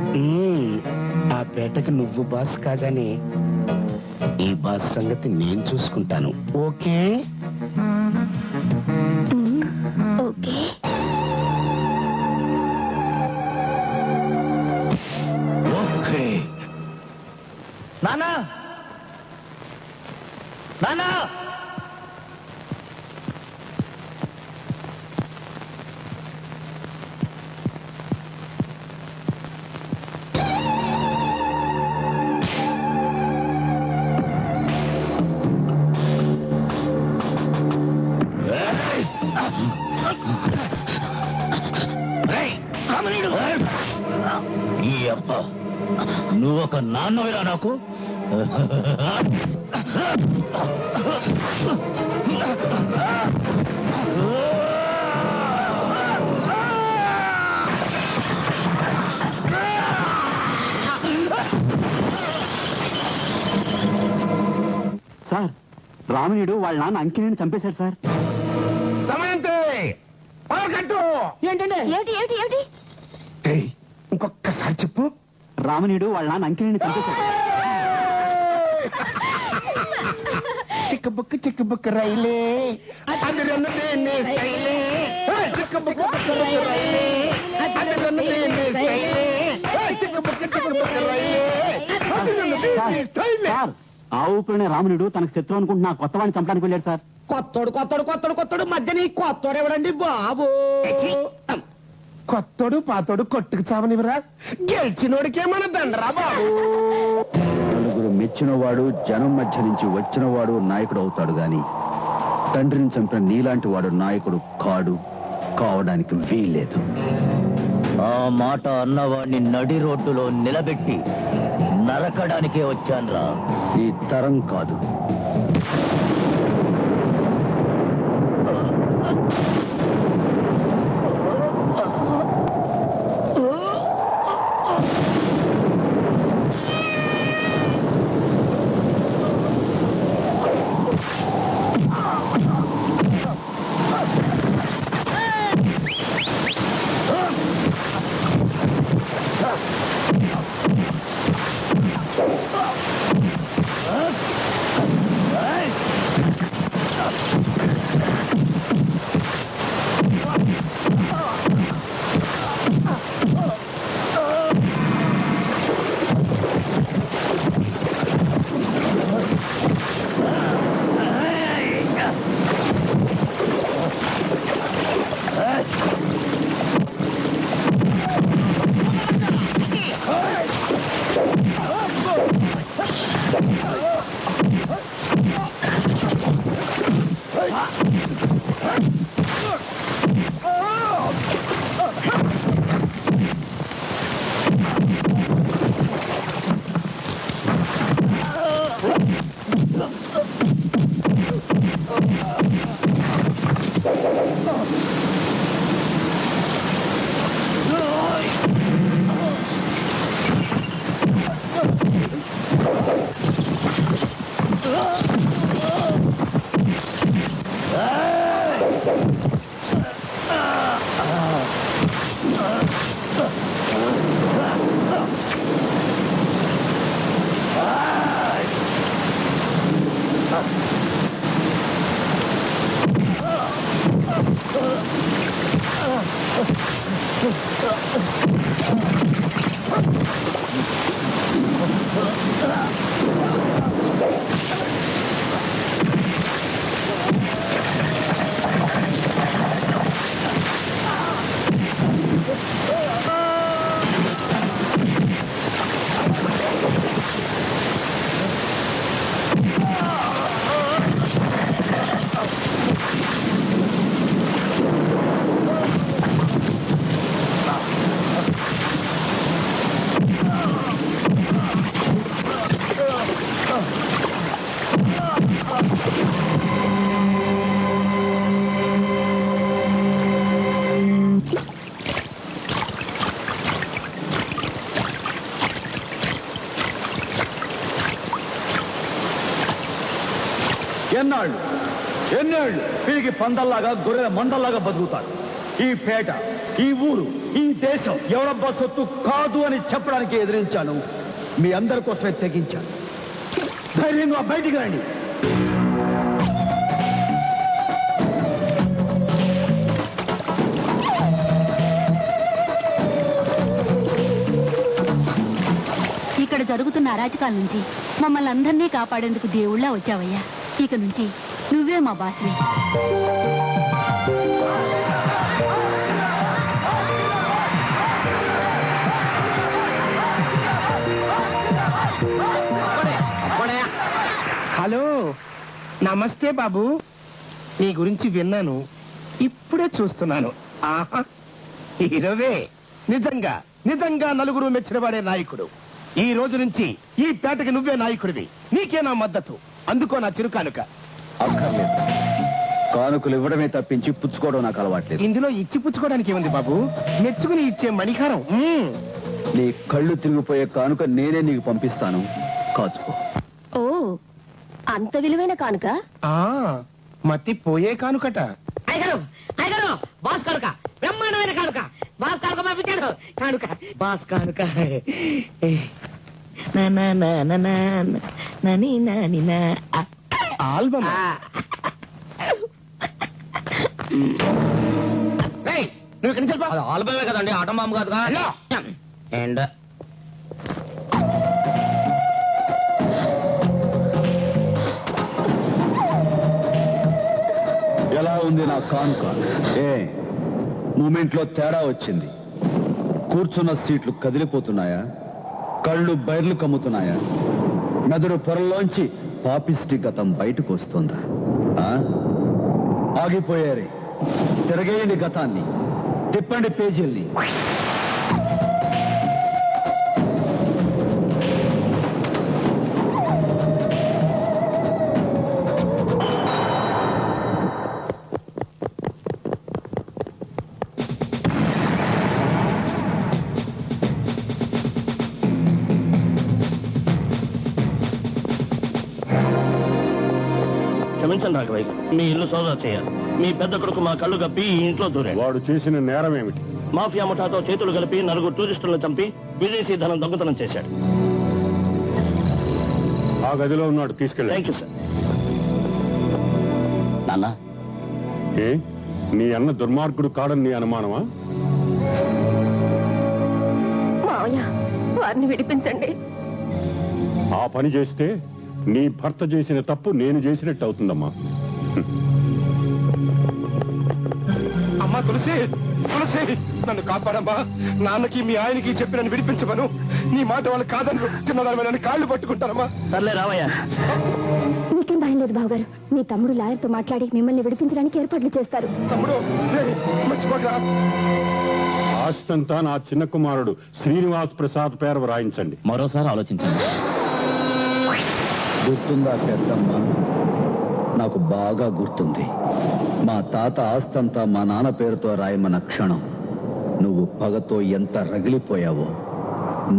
ఆ పేటకి నువ్వు బాస్ కాగానే ఈ బాస్ సంగతి నేను చూసుకుంటాను. ఓకే? ఓకే. ఓకే. నానా, నానా, ఈ అబ్బ నువ్వు ఒక నాన్నవిరా నాకు. సార్, రామణీయుడు వాళ్ళ నాన్న అంకిని చంపేశాడు సార్. ఏంటండి? ఏమిటి ఏమిటి ఏమిటి? ఇంకొక్కసారి చెప్పు. రామణీయుడు వాళ్ళ నాన్న అంకిని చంపేశాడు. చిక్కుబుక్ రైలే, అదిరన్నదే నే స్టైలే. చిక్కుబుక్ రైలే, అదిరన్నదే నే స్టైలే. చిక్కుబుక్ రైలే, అదిరన్నదే నే స్టైలే. సార్, ఆ ఊపిరినే రామణీయుడు తనకు శత్రువు అనుకుంటున్నా కొత్త వాడిని చంపడానికి వెళ్ళాడు సార్. కొత్తడు మధ్య నీ కొత్తోడు ఎవడండి బాబు? కొత్తోడు పాతోడు కొట్టుకు చావనివరా, గెలిచినోడికే మన దండరా బాబు. నలుగురు మెచ్చినవాడు, జనం మధ్య నుంచి వచ్చినవాడు నాయకుడు అవుతాడు గాని తండ్రిని చంపిన నీలాంటి వాడు నాయకుడు కాడు, కావడానికి వీల్లేదు. ఆ మాట అన్నవాడిని నడి రోడ్డులో నిలబెట్టి నరకడానికే వచ్చాన్రా. ఈ తరం కాదు. ఎన్నేళ్ళు వీరికి పందల్లాగా గొర్రెల మందల్లాగా బతుకుతారు? ఈ పేట, ఈ ఊరు, ఈ దేశం ఎవరబ్బా సొత్తు కాదు అని చెప్పడానికి ఎదిరించాను. మీ అందరి కోసమే తెగించాను. ధైర్యంగా బయటికి రండి. ఇక్కడ జరుగుతున్న అరాచకాల నుంచి మమ్మల్ని అందరినీ కాపాడేందుకు దేవుళ్ళ వచ్చావయ్యా. ఇక నుంచి నువ్వే మా బాస్వి. హలో, నమస్తే బాబు. నీ గురించి విన్నాను, ఇప్పుడే చూస్తున్నాను. ఆహా, హీరోవే. నిజంగా నిజంగా నలుగురు మెచ్చినవాడే నాయకుడు. ఈ రోజు నుంచి ఈ పేటకి నువ్వే నాయకుడివి. నీకే నా మద్దతు. అందుకో నా చిరు కానుక. అక్కర్లేదు. కానుకలు ఇవ్వడమే తప్పించి పుచ్చుకోవడం నాకు అలవాట్లేదు. ఇందులో ఇచ్చి పుచ్చుకోవడానికి ఏముంది బాబు? మెచ్చుకుని ఇచ్చే మణిహారం. నీ కళ్ళు తిరిగిపోయే కానుక నేనే నీకు పంపిస్తాను, కాచుకో. ఓ, అంత విలువైన కానుక? మతి పోయే కానుకట. బాస్ కానుక, బ్రహ్మాండమైన కానుక. బాస్ కానుక పంపించాడు. కానుక, బాస్ కానుక. ఆల్బమ్. నువ్వు ఇక్కడి నుంచి వెళ్ళిపో. ఆల్బమే కదండి, ఆటం బాంబు కాదుగా. అండ్ ఎలా ఉంది నా కానుక? మూమెంట్ లో తేడా వచ్చింది. కూర్చున్న సీట్లు కదిలిపోతున్నాయా? కళ్ళు బైర్లు కమ్ముతున్నాయా? మెదడు పొరల్లోంచి పాపిస్టి గతం బయటకు వస్తుందా? ఆగిపోయారే. తిరగేయండి గతాన్ని, తిప్పండి పేజీల్ని. క్షమించండి రాఘవయ్య, మీ ఇల్లు సోదా చేయాలి. మీ పెద్ద కొడుకు మా కళ్ళు కప్పి ఈ ఇంట్లో దూరాడు. వాడు చేసిన నేరం ఏమిటి? మాఫియా ముఠాతో చేతులు కలిపి 4 టూరిస్టులను చంపి విదేశీ ధనం దొంగతనం చేశాడు. ఆ గదిలో ఉన్నాడు, తీసుకెళ్ళి. Thank you sir. నాన్న, ఏ నీ అన్న దుర్మార్గుడు కాడని నీ అనుమానమా? మావయ్య, వారిని విడిపించండి. ఆ పని చేస్తే నీ భర్త చేసిన తప్పు నేను చేసినట్టు అవుతుందమ్మా. అమ్మా తులసి, తులసి, నన్ను కాపాడమ్మా. నాన్నకి మీ ఆయనకి చెప్పి నన్ను విడిపించమను. నీ మాట వాళ్ళు కాదను. చిన్నదాని నన్ను కాళ్ళు పట్టుకుంటారమ్మా. సర్లే రావయ్యా. నీకేం భయం లేదు బావగారు. మీ తమ్ముడు లాయర్తో మాట్లాడి మిమ్మల్ని విడిపించడానికి ఏర్పాట్లు చేస్తారు. తమ్ముడు, మర్చిపోకరా. ఆస్తంతా నా చిన్న కుమారుడు శ్రీనివాస్ ప్రసాద్ పేరు రాయించండి. మరోసారి ఆలోచించండి. గుర్తుందా పెద్దమ్మ? నాకు బాగా గుర్తుంది. మా తాత ఆస్తంతా మా నాన్న పేరుతో రాయమన్న క్షణం నువ్వు పగతో ఎంత రగిలిపోయావో,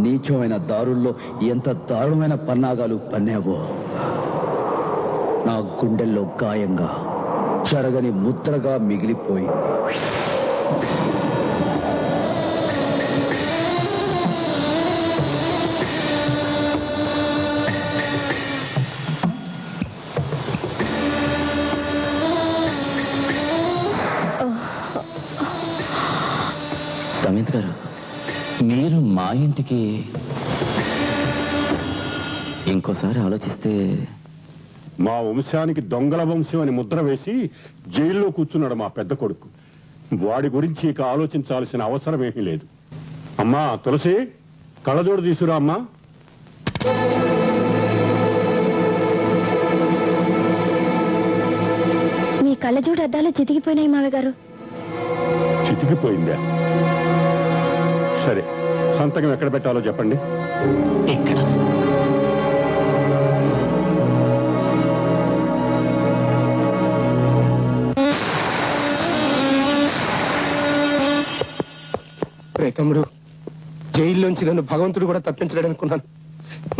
నీచమైన దారుల్లో ఎంత దారుణమైన పన్నాగాలు పన్నావో నా గుండెల్లో గాయంగా చెరగని ముద్రగా మిగిలిపోయింది. సమిత్ గారు, మీరు మా ఇంటికి ఇంకోసారి ఆలోచిస్తే. మా వంశానికి దొంగల వంశం అని ముద్ర వేసి జైల్లో కూర్చున్నాడు మా పెద్ద కొడుకు. వాడి గురించి ఇక ఆలోచించాల్సిన అవసరం ఏమీ లేదు. అమ్మా తులసి, కళ్ళజోడు తీసుకురా అమ్మా. మీ కళ్ళజోడు అద్దాలు చితికిపోయినాయి మావయ్య గారు. చితికిపోయిందా? సరే, సంతకం ఎక్కడ పెట్టాలో చెప్పండి. ఇక్కడ. రే తమ్ముడు, జైల్లోంచి నన్ను భగవంతుడు కూడా తప్పించలేడు అనుకున్నాను.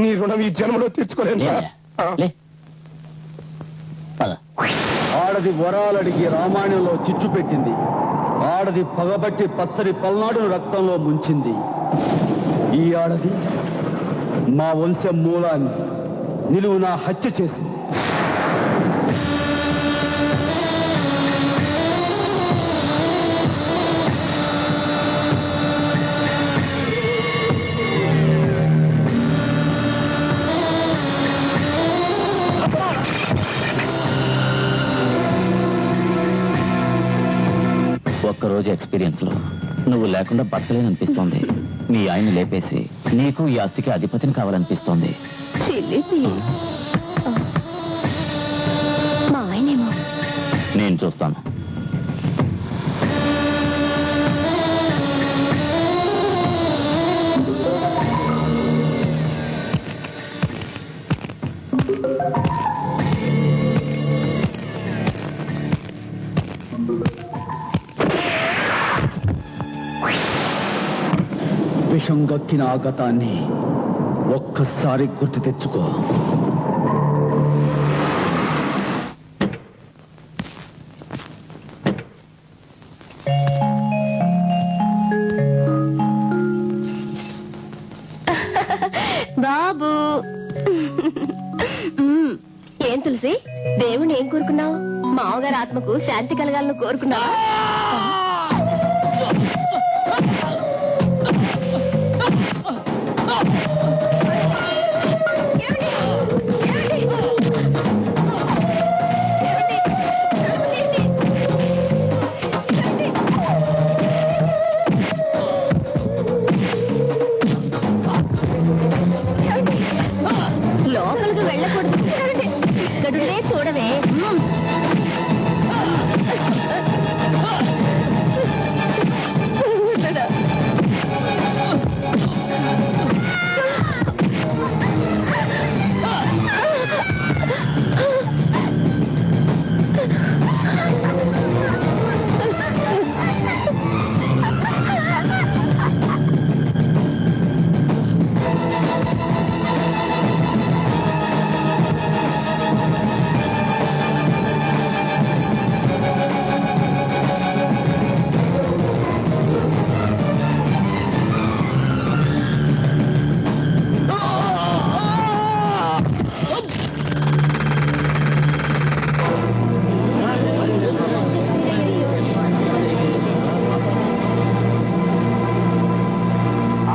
నీ రుణం ఈ జన్మలో తీర్చుకోలేను. లే. పద. ఆడది వరాలడిగి రామాయణంలో చిచ్చు పెట్టింది. ఆడది పగబట్టి పచ్చడి పల్నాడును రక్తంలో ముంచింది. ఈ ఆడది మా వంశం మూలాన్ని నిలువునా హత్య చేసింది. ఒక్కరోజు ఎక్స్పీరియన్స్ లో నువ్వు లేకుండా బతకలేననిపిస్తోంది. మీ ఆయన్ని లేపేసి నీకు ఈ ఆస్తికి అధిపతిని కావాలనిపిస్తోంది. మా ఆయనేమో. నేను చూస్తాను. విషం గక్కిన ఆ గతాన్ని ఒక్కసారి గుర్తు తెచ్చుకో. బాబు ఏం తులసి, దేవుణ్ణి ఏం కోరుకున్నావు? మామగారు ఆత్మకు శాంతి కలగాలని కోరుకున్నావా? లోపలికి వెళ్ళకూడదు, ఇక్కడుండే చూడవే.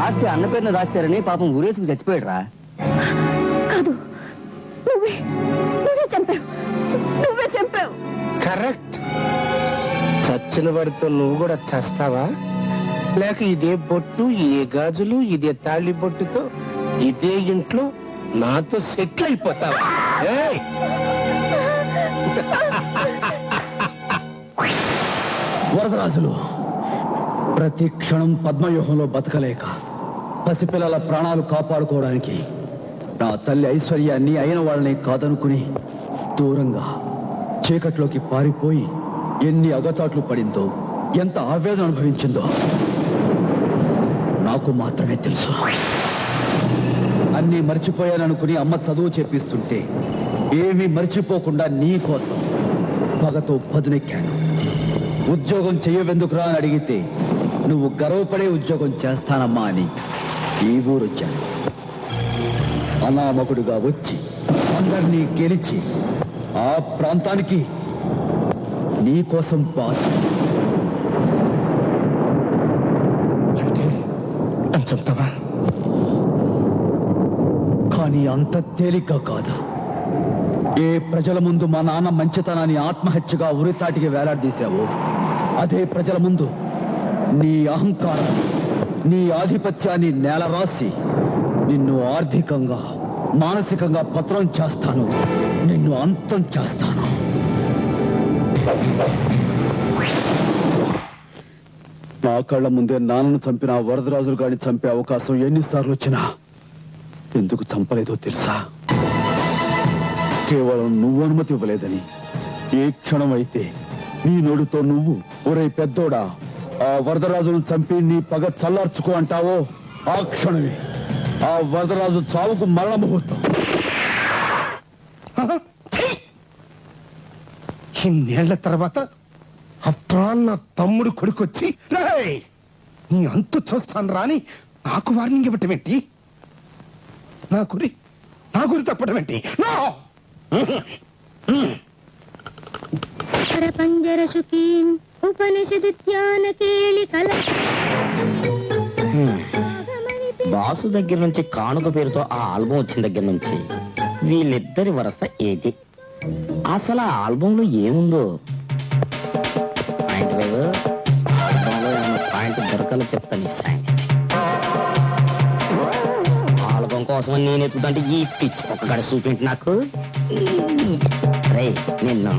ఆస్తి అన్న పేరున రాశారని పాపం ఊరేసుకు చచ్చిపోయాడురా. కాదు, నువ్వే చంపావు, నువ్వే చంపావు. కరెక్ట్. చచ్చిన వాడితో నువ్వు కూడా చస్తావా? లేక ఇదే బొట్టు, ఇదే గాజులు, ఇదే తాళి బొట్టుతో ఇదే ఇంట్లో నాతో సెటిల్ అయిపోతావా? ఏయ్! వరదరాజులు ప్రతి క్షణం పద్మవ్యూహంలో బతకలేక పసిపిల్లల ప్రాణాలు కాపాడుకోవడానికి నా తల్లి ఐశ్వర్యాన్ని అయిన వాళ్ళని కాదనుకుని దూరంగా చీకట్లోకి పారిపోయి ఎన్ని అగచాట్లు పడిందో, ఎంత ఆవేదన అనుభవించిందో నాకు మాత్రమే తెలుసు. అన్నీ మర్చిపోయాననుకుని అమ్మ చదువు చెప్పిస్తుంటే ఏమీ మర్చిపోకుండా నీ కోసం పగతో పదునెక్కాను. ఉద్యోగం చెయ్యవెందుకురా అని అడిగితే నువ్వు గర్వపడే ఉద్యోగం చేస్తానమ్మా అని ఈ ఊరొచ్చాను. అనామకుడిగా వచ్చి అందరినీ గెలిచి ఆ ప్రాంతానికి నీ కోసం పాస్. అంటే నన్ను చంపుతావా? కానీ అంత తేలిగ్గా కాదు. ఏ ప్రజల ముందు మా నాన్న మంచితనాన్ని ఆత్మహత్యగా ఉరితాటికి వేలాడదీశావో అదే ప్రజల ముందు నీ అహంకారం, నీ ఆధిపత్యాన్ని నేలరాసి నిన్ను ఆర్థికంగా, మానసికంగా పత్రం చేస్తాను. నిన్ను అంతం చేస్తాను. నా కళ్ళ ముందే నాన్నను చంపిన ఆ వరదరాజులు గారిని చంపే అవకాశం ఎన్నిసార్లు వచ్చినా ఎందుకు చంపలేదో తెలుసా? కేవలం నువ్వు అనుమతి ఇవ్వలేదని. ఏ క్షణం అయితే నీ నోడుతో నువ్వు ఒరే పెద్దోడా ఆ వరదరాజును చంపి నీ పగ చల్లార్చుకో అంటావో ఆ క్షణమే ఆ వరదరాజు చావుకు మరణ ముహూర్తం. ఇన్నేళ్ల తర్వాత అప్రాన్న తమ్ముడు కొడుకొచ్చి "రేయ్, నీ అంతు చూస్తాను రాని నాకు వార్నింగ్ ఇవ్వటం ఏంటి? నా గురి తప్పడం ఏంటి? నో! పంజర సుఖీం ఉపనిషదు ధ్యాన కేళి కల బాసు దగ్గర నుంచి కానుక పేరుతో ఆ ఆల్బమ్ వచ్చిన దగ్గర నుంచి వీళ్ళిద్దరి వరస ఏది? అసలు ఆ ఆల్బంలో ఏముందో? పాయింట్ లేదు. ఆల్బంలో ఏమన్నా పాయింట్ దొరకాలో చెప్తాను ఈ సంగతి. ఆల్బం కోసం నేను ఎత్తుకుంటే ఈ పిచ్చి ఒక్క గడ చూపించి నాకు రే నిన్ను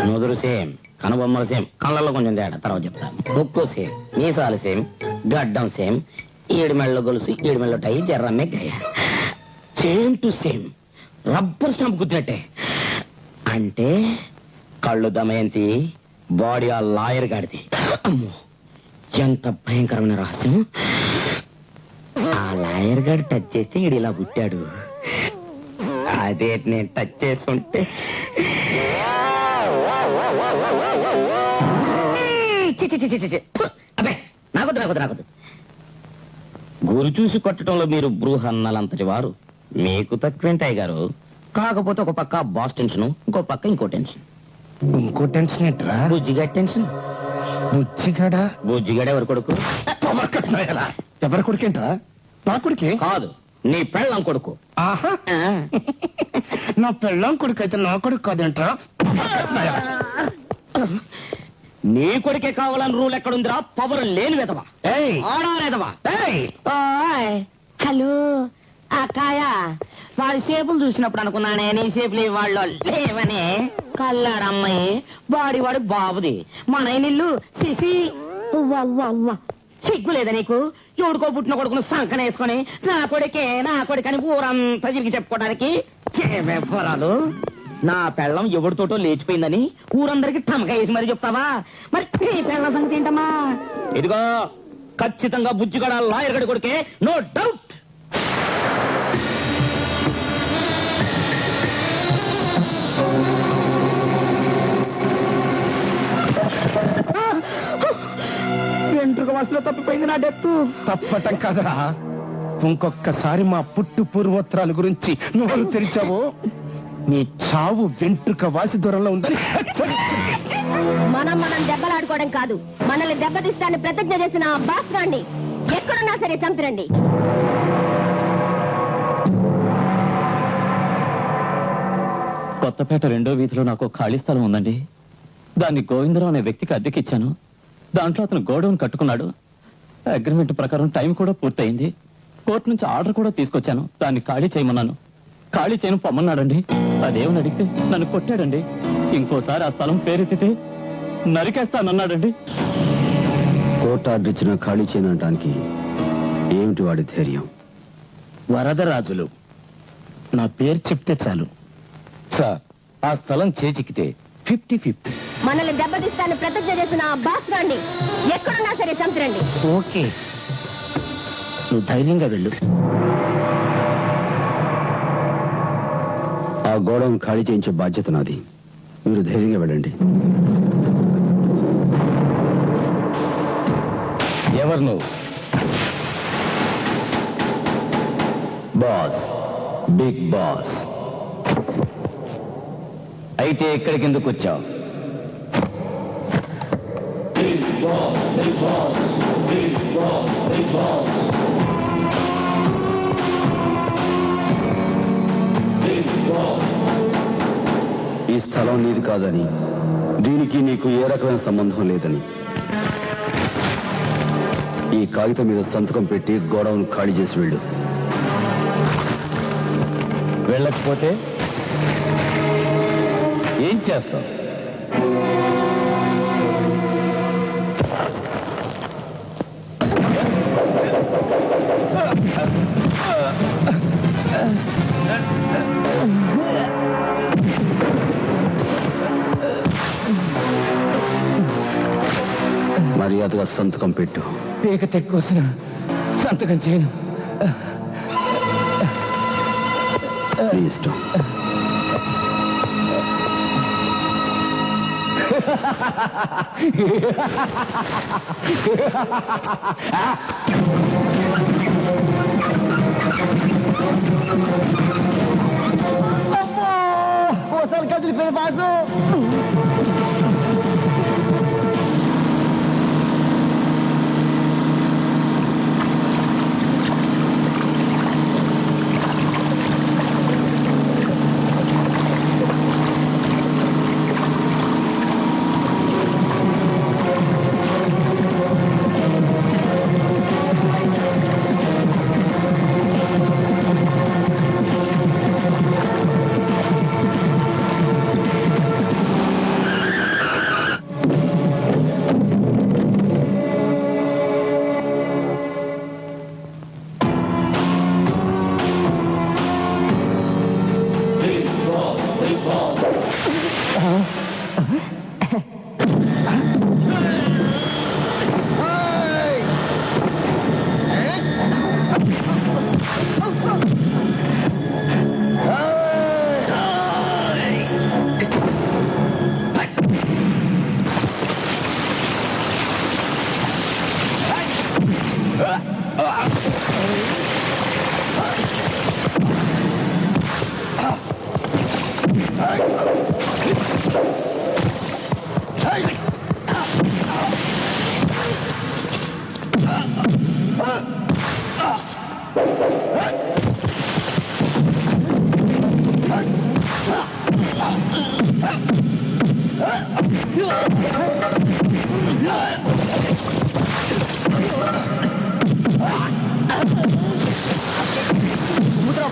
నుదురు సేమ్, కనుబొమ్మలు సేమ్, కళ్ళల్లో కొంచెం తేడా తర్వాత చెప్తాను. ముక్కు సేమ్, మీసాలు సేమ్, గడ్డం సేమ్, ఏడు మెళ్ళ గొలుసు, ఏడు మెళ్ళ టై, జర్రమ్మే గయ same to same, rubber stamp గుద్దినట్టే. అంటే కళ్ళు దమయంతి, బాడీ ఆ లాయర్ గాడిది. అమ్మో ఎంత భయంకరమైన రహస్యం! ఆ లాయర్ గారు టచ్ చేస్తే ఈడు ఇలా పుట్టాడు. అదే నేను టచ్ చేసుకుంటే అబ్బే నాకొద్దు. గురి చూసి కొట్టడంలో మీరు బృహన్నలంతటి వారు, మీకు తక్కువేంటాయి గారు. కాకపోతే ఒక పక్క బాస్ టెన్షన్, ఇంకో పక్క ఇంకో టెన్షన్. ఇంకో టెన్షన్ ఏంట్రా? బుజ్జిగడ్ టెన్షన్. బుజ్జిగడ ఎవరి కొడుకు? ఎవరి కొడుకేంట్రా? నా కొడుకే కాదు, నీ పెళ్ళం కొడుకు. ఆహా, నా పెళ్ళం కొడుకు అయితే నా కొడుకు కాదేంట్రా? నీ కొడుకే కావాలని రూల్ ఎక్కడుందిరా? పవర్ లేని వెదవా, ఆడాలేదవా. హలో అక్కాయ, వాడి షేపులు చూసినప్పుడు అనుకున్నానే నీ షేపులు వాళ్ళు లేవని. కల్లాడమ్మాయి బాడీ వాడు బాబుది, మన ఇల్లు సిసి. సిగ్గు లేదా నీకు? ఎవడుకో పుట్టిన కొడుకును సంకనేసుకొని నా కొడుకని ఊరంతా తిరిగి చెప్పుకోవడానికి ఏమేపరాలు. నా పెళ్ళం ఎవరితోటో లేచిపోయిందని ఊరందరికి టమకా వేసి మరి చెప్తావా? మరి నీ పెళ్ళ సంగతి ఏంటమ్మా? ఇదిగో ఖచ్చితంగా బుజ్జిగడ లాయర్ గడి కొడుకే, నో డౌట్. వెంట్రుక వాసులో తప్పిపోయింది నా డెత్తు. తప్పటం కాదురా, ఇంకొక్కసారి మా పుట్టు పూర్వోత్తరాల గురించి నువ్వు తెరిచావో నీ చావు వెంట్రుక వాసి దూరంలో ఉందని హెచ్చరించింది. మనం దెబ్బలాడుకోవడం కాదు, మనల్ని దెబ్బతీస్తాన్ని ప్రతిజ్ఞ చేసిన ఆ బాస్ గాండి ఎక్కడున్నా సరే చంపిరండి. కొత్తపేట 2వ వీధిలో నాకు ఖాళీ స్థలం ఉందండి. దాన్ని గోవిందరావు అనే వ్యక్తికి అద్దెకిచ్చాను. దాంట్లో అతను గోడౌన్ కట్టుకున్నాడు. అగ్రిమెంట్ ప్రకారం టైం కూడా పూర్తయింది. కోర్టు నుంచి ఆర్డర్ కూడా తీసుకొచ్చాను. దాన్ని ఖాళీ చేయమన్నాను. ఖాళీ చేయను పొమ్మన్నాడండి. అదేమని అడిగితే నన్ను కొట్టాడండి. ఇంకోసారి ఆ స్థలం పేరెత్తితే నరికేస్తానన్నాడండి. కోర్టు ఆర్డర్ ఇచ్చిన ఖాళీ చేయనడానికి ఏమిటి వాడి ధైర్యం? వరదరాజులు నా పేరు చెప్తే చాలు. సార్, ఆ స్థలం చేజిక్కితే 50-50. మనల్ని దెబ్బతీస్తాన్ని ప్రతిజ్ఞ చేసిన ఆ బాస్ గాండి ఎక్కడున్నా సరే చంపిరండి. ఓకే, నువ్వు ధైర్యంగా వెళ్ళు. ఆ గోడౌన్ ఖాళీ చేయించే బాధ్యత నాది. మీరు ధైర్యంగా వెళ్ళండి. ఎవరు నువ్వు? Boss, big boss. అయితే ఇక్కడికి ఎందుకు వచ్చావు? ఈ స్థలం నీది కాదని, దీనికి నీకు ఏ రకమైన సంబంధం లేదని ఈ కాగితం మీద సంతకం పెట్టి గోడౌన్ ఖాళీ చేసి వెళ్ళు. వెళ్ళకపోతే ఏం చేస్తావు? మర్యాదగా సంతకం పెట్టు. పీక తెక్కోసిన సంతకం చేయను. నీ ఇష్టం. ఓసారి కదిలిపోయిన బాసు.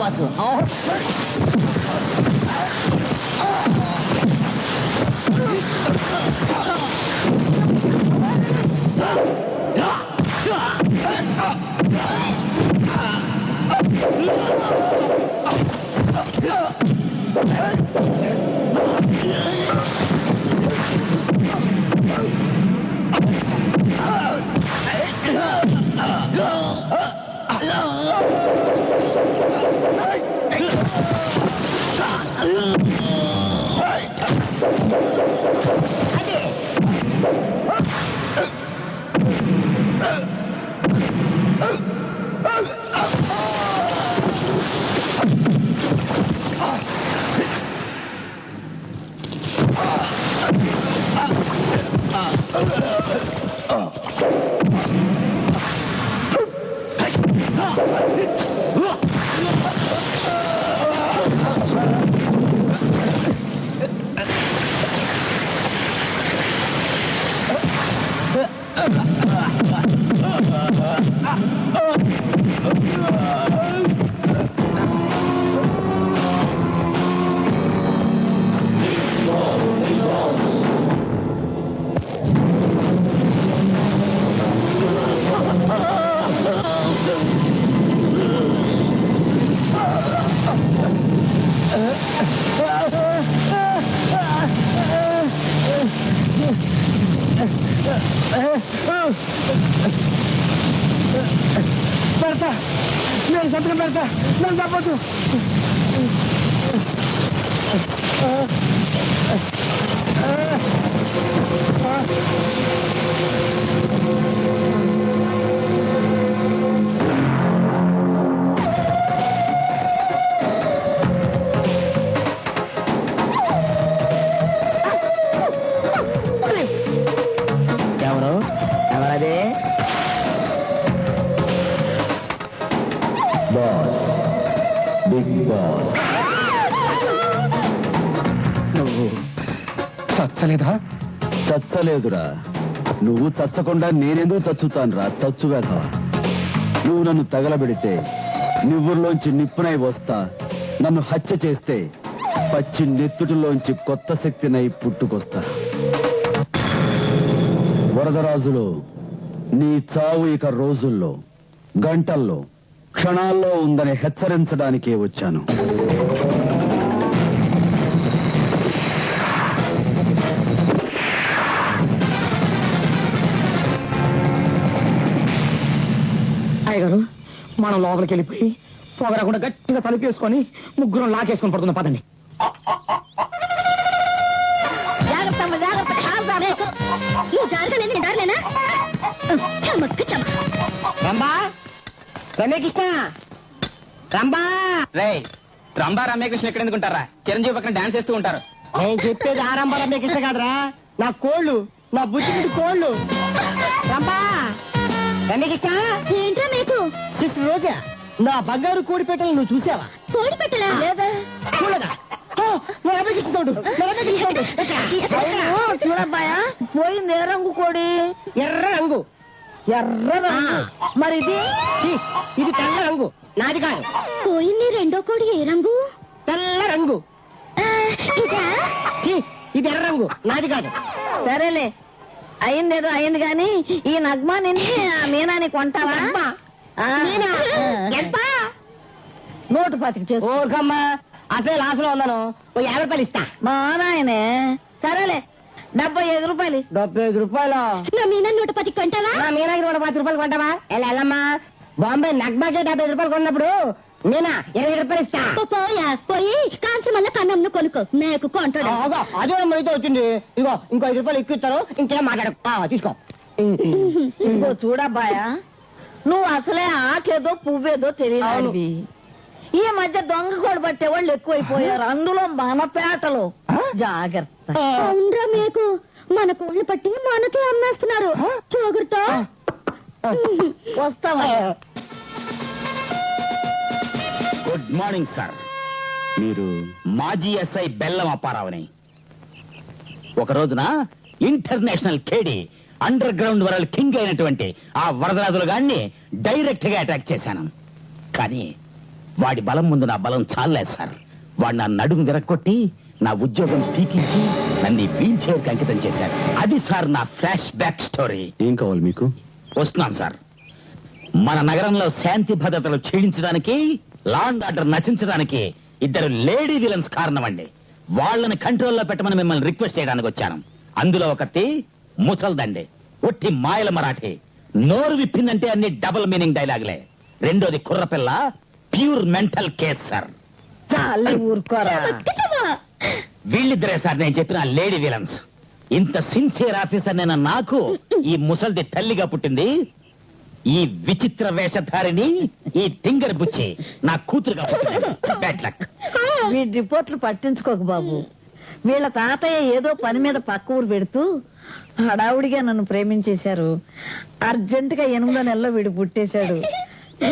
బాసు. పెడతా, నేను సంతకం పెడతా, నన్ను తప్పదు. ఎవరు ఎవరది? Boss, big boss. నువ్వు చచ్చలేదా? చచ్చలేదురా. నువ్వు చచ్చకుండా నేనెందుకు చచ్చుతానురా? చచ్చు వేధవ. నువ్వు నన్ను తగలబెడితే నివ్వుర్లోంచి నిప్పునై వస్తా. నన్ను హత్య చేస్తే పచ్చి నెత్తుటిలోంచి కొత్త శక్తినై పుట్టుకొస్తా. వరదరాజులో నీ చావు ఇక రోజుల్లో, గంటల్లో, క్షణాల్లో ఉందని హెచ్చరించడానికే వచ్చాను. మనం లోపలికి వెళ్ళిపోయి పొగరకుండా గట్టిగా తలుపేసుకొని ముగ్గురం లాకేసుకొని పడుతున్న పదండి. జాగ్రత్త జాగ్రత్త, కాలు జాగ్రత్త. నువ్వు జాగ్రత్త, నేను దారిలేనా? చమక్క చమ. రంబా రమ్యకృష్ణ, రంబా. రంభా రమ్యకృష్ణ ఎక్కడ ఎందుకుంటారా? చిరంజీవి పక్కన డాన్స్ చేస్తూ ఉంటారు. నేను చెప్పేది ఆ రంబా రమ్యకృష్ణ కాదురా, నా కోళ్ళు, నా బుజ్జి కోళ్ళు. రంబా రమ్యకృష్ణ. ఏంట్రా మీకు? సిస్టర్ రోజా, నా బంగారు కోడి పెట్టలు నువ్వు చూసావా? కోడి పెట్టలా? లేదా. చూడదా? రమ్యకృష్ణ తోడు, రమ్యకృష్ణ తోడు. చూడబ్బాయా, పోయింది ఏ రంగు కోడి? ఎర్ర రంగు. ఎర్ర రంగు. మరి ఇది ఇది తెల్ల రంగు, నాది కాదు. పోయింది రెండో కోడి ఏ రంగు? తెల్ల రంగు. ఇదా? ఇది ఎర్ర రంగు, నాది కాదు. సరేలే, అయిందేదో అయింది గాని ఈ నగ్మా నిన్ను ఆ మీనాని కొంటావా? ఎంత? 125 చేసుకో. ఓకమ్మా, అసలు లాసులో ఉన్నాను, ఓ 50 రూపాయలు ఇస్తా. మా నాయనే. సరేలే, 75 రూపాయలు. 75 రూపాయలు? నా మీనా 110 కొంటావా? నా మీనాకి 110 రూపాయలు కొంటావా? వెళ్ళమ్మా, బాంబే నగ్మాకే 75 రూపాయలు కొన్నప్పుడు నేనా 20 రూపాయలు ఇస్తా. పోయా, పోయి కాంచమల్ల కన్నంను కొనుక్కో, నాకు కొంటాడు. అదే అయితే వచ్చింది. ఇగో ఇంకో 5 రూపాయలు ఎక్కువ ఇస్తాను, ఇంకేం మాట్లాడు. తీసుకో. ఇంకో చూడబ్బాయా, నువ్వు అసలే ఆకేదో పువ్వేదో తెలియదు. ఈ మధ్య దొంగ కోడి పట్టేవాళ్ళు ఎక్కువైపోయారు, అందులో మన పేటలో. జాగ్రత్త. అవునరా మీకు, మన కోళ్ళు పట్టి మనకే అమ్మేస్తున్నారు. జాగ్రత్త. వస్తావా? Good morning sir. మీరు మాజీ ఎస్ఐ బెల్లం అప్పారావుని. ఒక రోజున ఇంటర్నేషనల్ కేడి అండర్ గ్రౌండ్ వరల్డ్ కింగ్ అయినటువంటి ఆ వరదరాజులు గాన్ని డైరెక్ట్ గా అటాక్ చేశాను. కానీ వాడి బలం ముందు నా బలం చాలలేదు సార్. వాడు నా నడుము విరక్కొట్టి నా ఉద్యోగం పీకించి నన్ను వీల్ చైర్ కి అంకితం చేశాడు. అది సార్ నా ఫ్లాష్ బ్యాక్ స్టోరీ. ఏం కావాలి మీకు? వస్తున్నాను సార్. మన నగరంలో శాంతి భద్రతలు క్షీణించడానికి, లా అండ్ ఆర్డర్ నశించడానికి 2 లేడీ విలన్స్ కారణం అండి. వాళ్ళని కంట్రోల్లో పెట్టమని మిమ్మల్ని రిక్వెస్ట్ చేయడానికి వచ్చాను. అందులో ఒకటి ముసల్దండి, ఒట్టి మాయల మరాఠీ, నోరు విప్పిందంటే అన్ని డబుల్ మీనింగ్ డైలాగులే. రెండోది కుర్రపిల్ల, ప్యూర్ మెంటల్ కేస్ సార్. చాలే ఊరుకోరా. వీళ్ళిద్దరే సార్ నేను చెప్పిన లేడీ విలన్స్. ఇంత సిన్సియర్ ఆఫీసర్ నేను నాకు ఈ ముసల్ది తల్లిగా పుట్టింది. ఈ విచిత్ర వేషధారిని ఈ తింగర్ బుచ్చి నా కూతురుగా పుట్టింది. Bad luck. వీడి రిపోర్ట్లు పట్టించుకోకు బాబు. వీళ్ళ తాతయ్య ఏదో పని మీద పక్క ఊరు పెడుతూ హడావుడిగా నన్ను ప్రేమించేశారు. అర్జెంటుగా 8వ నెలలో వీడు పుట్టేశాడు.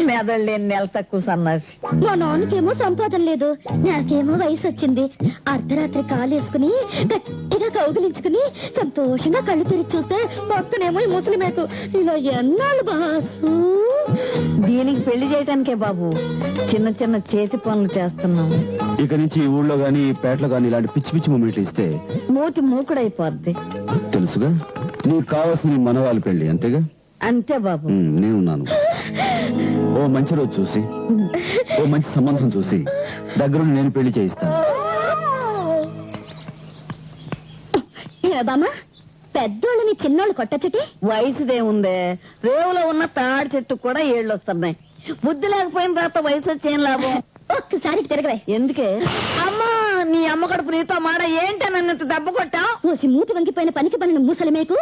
మెదళ్ళేని నెల తక్కువ సన్నాసి. మా నాన్నకేమో సంపాదన లేదు, నాకేమో వయసు వచ్చింది. అర్ధరాత్రి కాలేసుకుని గట్టిగా కౌగిలించుకుని సంతోషంగా కళ్ళు తెరిచి చూస్తే పక్కనేమో ఈ ముసలిమేకు. ఇలా ఎన్నాళ్ళు బాసు? దీనికి పెళ్లి చేయటానికే బాబు చిన్న చిన్న చేతి పనులు చేస్తున్నాం. ఇక నుంచి ఈ ఊళ్ళో గానీ ఈ పేటలో గానీ ఇలాంటి పిచ్చి పిచ్చి మూమెంట్లు ఇస్తే మూతి మూకుడైపోద్ది. తెలుసుగా, నీకు కావాల్సిన నీ మనవాళ్ళ పెళ్లి, అంతేగా? అంతే బాబు. నేనున్నాను. ఓ మంచి రోజు చూసి, ఓ మంచి సంబంధం చూసి దగ్గరుండి నేను పెళ్లి చేయిస్తాను. ఏ బామ్మ, పెద్దోళ్ళని చిన్నోళ్ళు కొట్టచ్చటి? వయసుదేముందే, రేవులో ఉన్న తాడి చెట్టు కూడా ఏళ్ళు వస్తున్నాయి. బుద్ధి లేకపోయిన తర్వాత వయసు వచ్చేం లాభం? ఒక్కసారి తిరగవే. ఎందుకే? అమ్మా, నీ అమ్మ కడుపు నీతో మాట ఏంట నన్నంత దెబ్బ కొట్టా? ఓసి మూతి వంగిపోయిన పనికి పనిన ముసలిమేకు.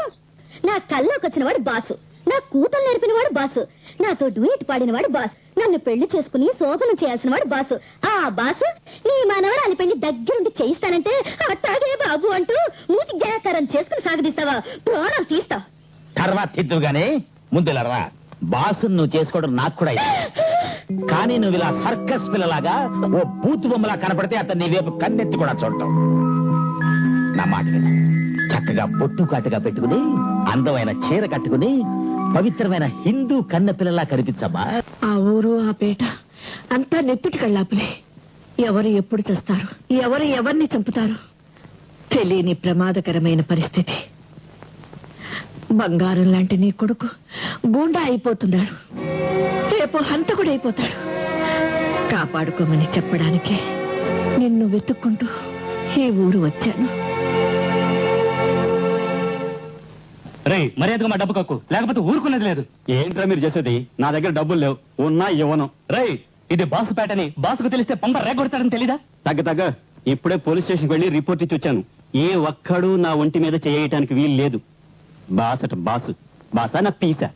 నా కల్లోకి వచ్చిన వాడు బాసు, నా కూతురు నేర్పిన వాడు బాసు, నాతో డ్యూట్ పాడిన వాడు బాసు, నన్ను పెళ్లి చేసుకుని శోభనం చేయాల్సిన వాడు బాసు. ఆ బాసు నీ మనవరాలి పెళ్లి దగ్గరుండి చేయిస్తానంటే అట్టాగే బాబు అంటూ మూతి గ్యాకారం చేసుకుని సాగదీస్తావా? ప్రాణం తీస్తా. తర్వాత తిద్దుగానే ముందులరా. బాసు నువ్వు చేసుకోవడం నాకు కూడా ఇష్టం. కానీ నువ్వు ఇలా సర్కస్ పిల్లలాగా ఓ బూతు బొమ్మలా కనపడితే అతను నీ వైపు కన్నెత్తి కూడా చూడటం. నా మాట విన, చక్కగా బొట్టు కాటుగా పెట్టుకుని అందమైన చీర కట్టుకుని పవిత్రమైన హిందూ కన్న పిల్లలా కనిపించమ్మా. ఆ ఊరు ఆ పేట అంతా నెత్తుటి కళ్ళాపులే. ఎవరు ఎప్పుడు చేస్తారు, ఎవరు ఎవరిని చంపుతారు తెలియని ప్రమాదకరమైన పరిస్థితి. బంగారం లాంటి నీ కొడుకు గూండా అయిపోతున్నాడు, రేపు హంతకుడైపోతాడు. కాపాడుకోమని చెప్పడానికే నిన్ను వెతుక్కుంటూ ఈ ఊరు వచ్చాను. రే మర్యాదగా మా డబ్బు కక్కు, లేకపోతే ఊరుకునేది లేదు. ఏంట్రా మీరు చేసేది? నా దగ్గర డబ్బులు లేవు, ఉన్నా ఇవ్వను. రే ఇది బాసు పేటని బాసుకు తెలిస్తే పంప రేగొడతారని తెలీదా? తగ్గ ఇప్పుడే పోలీస్ స్టేషన్కి వెళ్ళి రిపోర్ట్ ఇచ్చి వచ్చాను. ఏ ఒక్కడు నా ఒంటి మీద చేయటానికి వీలు లేదు. బాసట బాసు, బాసా నా పీసా.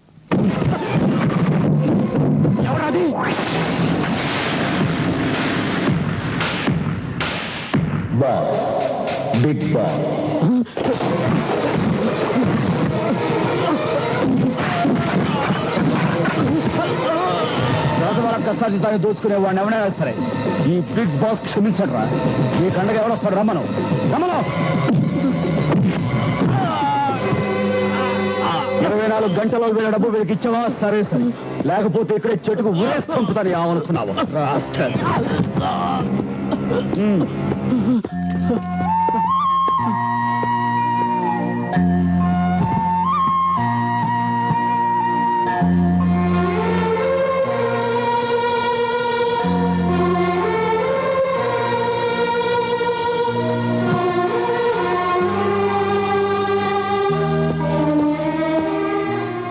ఎవరది? Boss, big boss. పేదవాళ్ళ కష్టాలు దాన్ని దోచుకునే వాడిని ఎవరైనా సరే ఈ బిగ్ బాస్ క్షమించడు రా. ఈ కండగా ఎవడొస్తాడు? రమ్మను, రమ్మను. 24 గంటలో వీళ్ళ డబ్బు వీళ్ళకి ఇచ్చావా? సరే సరే, లేకపోతే ఇక్కడే చెట్టుకు ఊరేసి చంపుతాను. ఏమనుకున్నావా?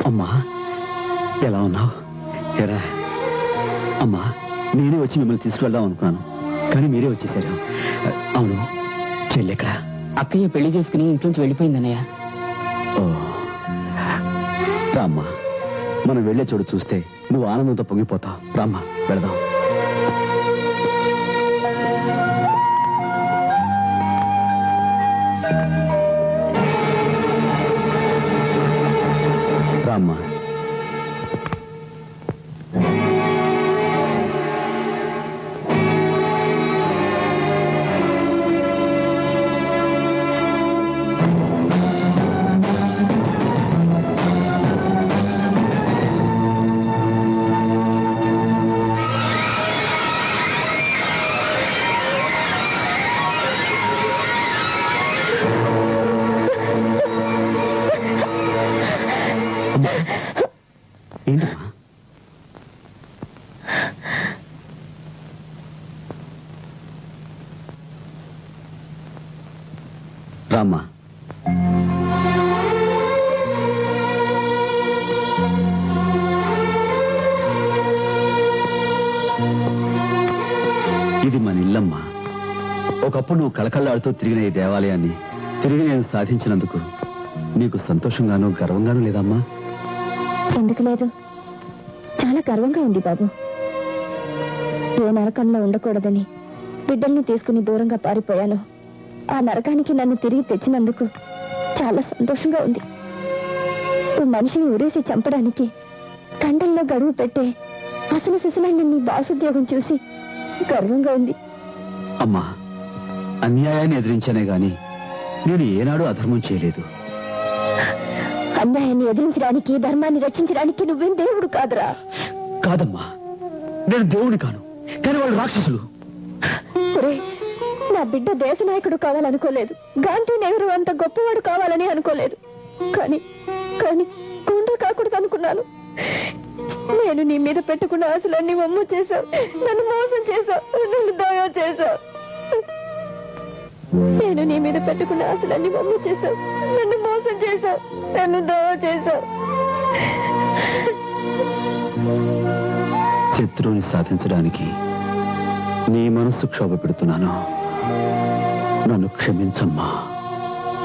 అమ్మా ఎలా ఉన్నావు? ఎరా అమ్మా, నేనే వచ్చి మిమ్మల్ని తీసుకువెళ్దాం అనుకున్నాను, కానీ మీరే వచ్చేసారు. అవును, చెల్లెక్కడా? అక్కయ్య పెళ్లి చేసుకుని ఇంట్లోంచి వెళ్ళిపోయిందన్నయ్య. ఓ రామ్మా, మనం వెళ్లే చోటు చూస్తే నువ్వు ఆనందంతో పొంగిపోతావు. రామ్మా వెళదాం. రామ్మా. ఏంటమ్మా? రామ్మా. ఇది మన ఇల్లమ్మా. ఒకప్పుడు నువ్వు కళకళలాడుతూ తిరిగిన ఈ దేవాలయాన్ని తిరిగి నేను సాధించినందుకు నీకు సంతోషంగానూ గర్వంగానూ లేదమ్మా? ఎందుకు లేదు, చాలా గర్వంగా ఉంది బాబు. ఏ నరకంలో ఉండకూడదని బిడ్డల్ని తీసుకుని దూరంగా పారిపోయాను. ఆ నరకానికి నన్ను తిరిగి తెచ్చినందుకు చాలా సంతోషంగా ఉంది. ఓ మనిషిని ఉరేసి చంపడానికి కండల్లో గడువు పెట్టే అసలు సిసలైన నీ బాసుద్యోగం చూసి గర్వంగా ఉంది. అమ్మా, అన్యాయాన్ని ఎదిరించానే గాని నేను ఏనాడు అధర్మం చేయలేదు. అన్యాయాన్ని ఎదిరించడానికి, ధర్మాన్ని రక్షించడానికి నువ్వేం దేవుడు కాదురా. కాదమ్మా, నేను దేవుని కాను, కానీ వాళ్ళు రాక్షసులు. నా బిడ్డ దేశ నాయకుడు కావాలనుకోలేదు, గాంధీ నెహ్రూ అంత గొప్పవాడు కావాలని అనుకోలేదు, కానీ కానీ గుండా కాకూడదు అనుకున్నాను. నేను నీ మీద పెట్టుకున్న ఆశలన్నీ వమ్ము చేశావు, నన్ను మోసం చేశావు, నన్ను దయ చేశావు. నేను నీ మీద పెట్టుకున్న ఆశలన్నీ వమ్ము చేశావు, నన్ను మోసం చేశావు, నన్ను దయ చేశావు. శత్రువుని సాధించడానికి నీ మనస్సు క్షోభ పెడుతున్నాను. నన్ను క్షమించమ్మా,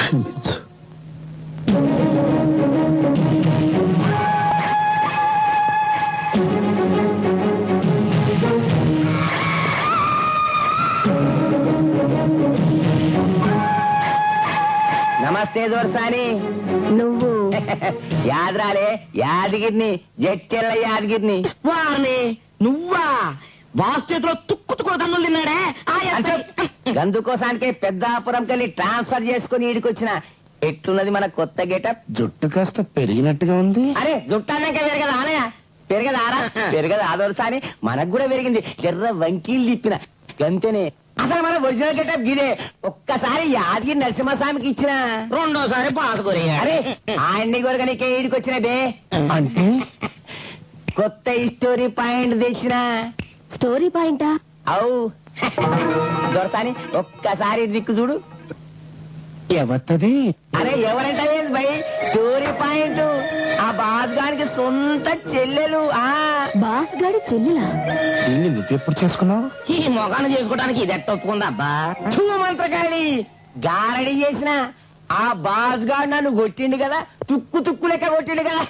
క్షమించు. నమస్తే దొరసాని. నువ్వు యాదరాలే యాదగిరిని, జడ్చెల్ల యాదగిరిని. వారిని నువ్వా? బాస్ చేతిలో తుక్కు తన్నులు తిన్నాడే. గందుకోసానికే పెద్దాపురం కెళ్ళి ట్రాన్స్ఫర్ చేసుకుని ఈడికొచ్చిన. ఎట్లున్నది మన కొత్త గెటప్? జుట్టు కాస్త పెరిగినట్టుగా ఉంది. అరే జుట్టాక పెరగదా ఆనయ? పెరగదారా? పెరగదా ఆదోరసాని? మనకు కూడా పెరిగింది. జర్ర వంకీలు తిప్పిన గంతేనే. అసలు మన ఒరిజినల్ గెటప్ గిదే. ఒక్కసారి యాదగిరి నరసింహస్వామికి ఇచ్చిన, రెండోసారి పాసుకొని అరే ఆయన్ని కూడా నీకే ఈడికొచ్చిన బే. అంటే కొత్త స్టోరీ పాయింట్ తెచ్చిన. స్టోరీ పాయింటా? అవు దొరసాని ఒక్కసారి దిక్కు చూడు. ఎవత్తది? అరే ఎవరంటే భయ్ స్టోరీ పాయింట్ ఆ బాస్ గారికి సొంత చెల్లెలు. బాస్ గాడి చెల్లెలా? దీన్ని నువ్వు ఎప్పుడు చేసుకున్నావు? ఈ మొగాన్ని చేసుకోవడానికి ఇది ఎట్ట ఒప్పుకుందా అబ్బా? మంత్రకాళి గారడి చేసిన ఆ బాస్ గారు నన్ను కొట్టిండు కదా, తుక్కు లెక్క కొట్టిండు కదా.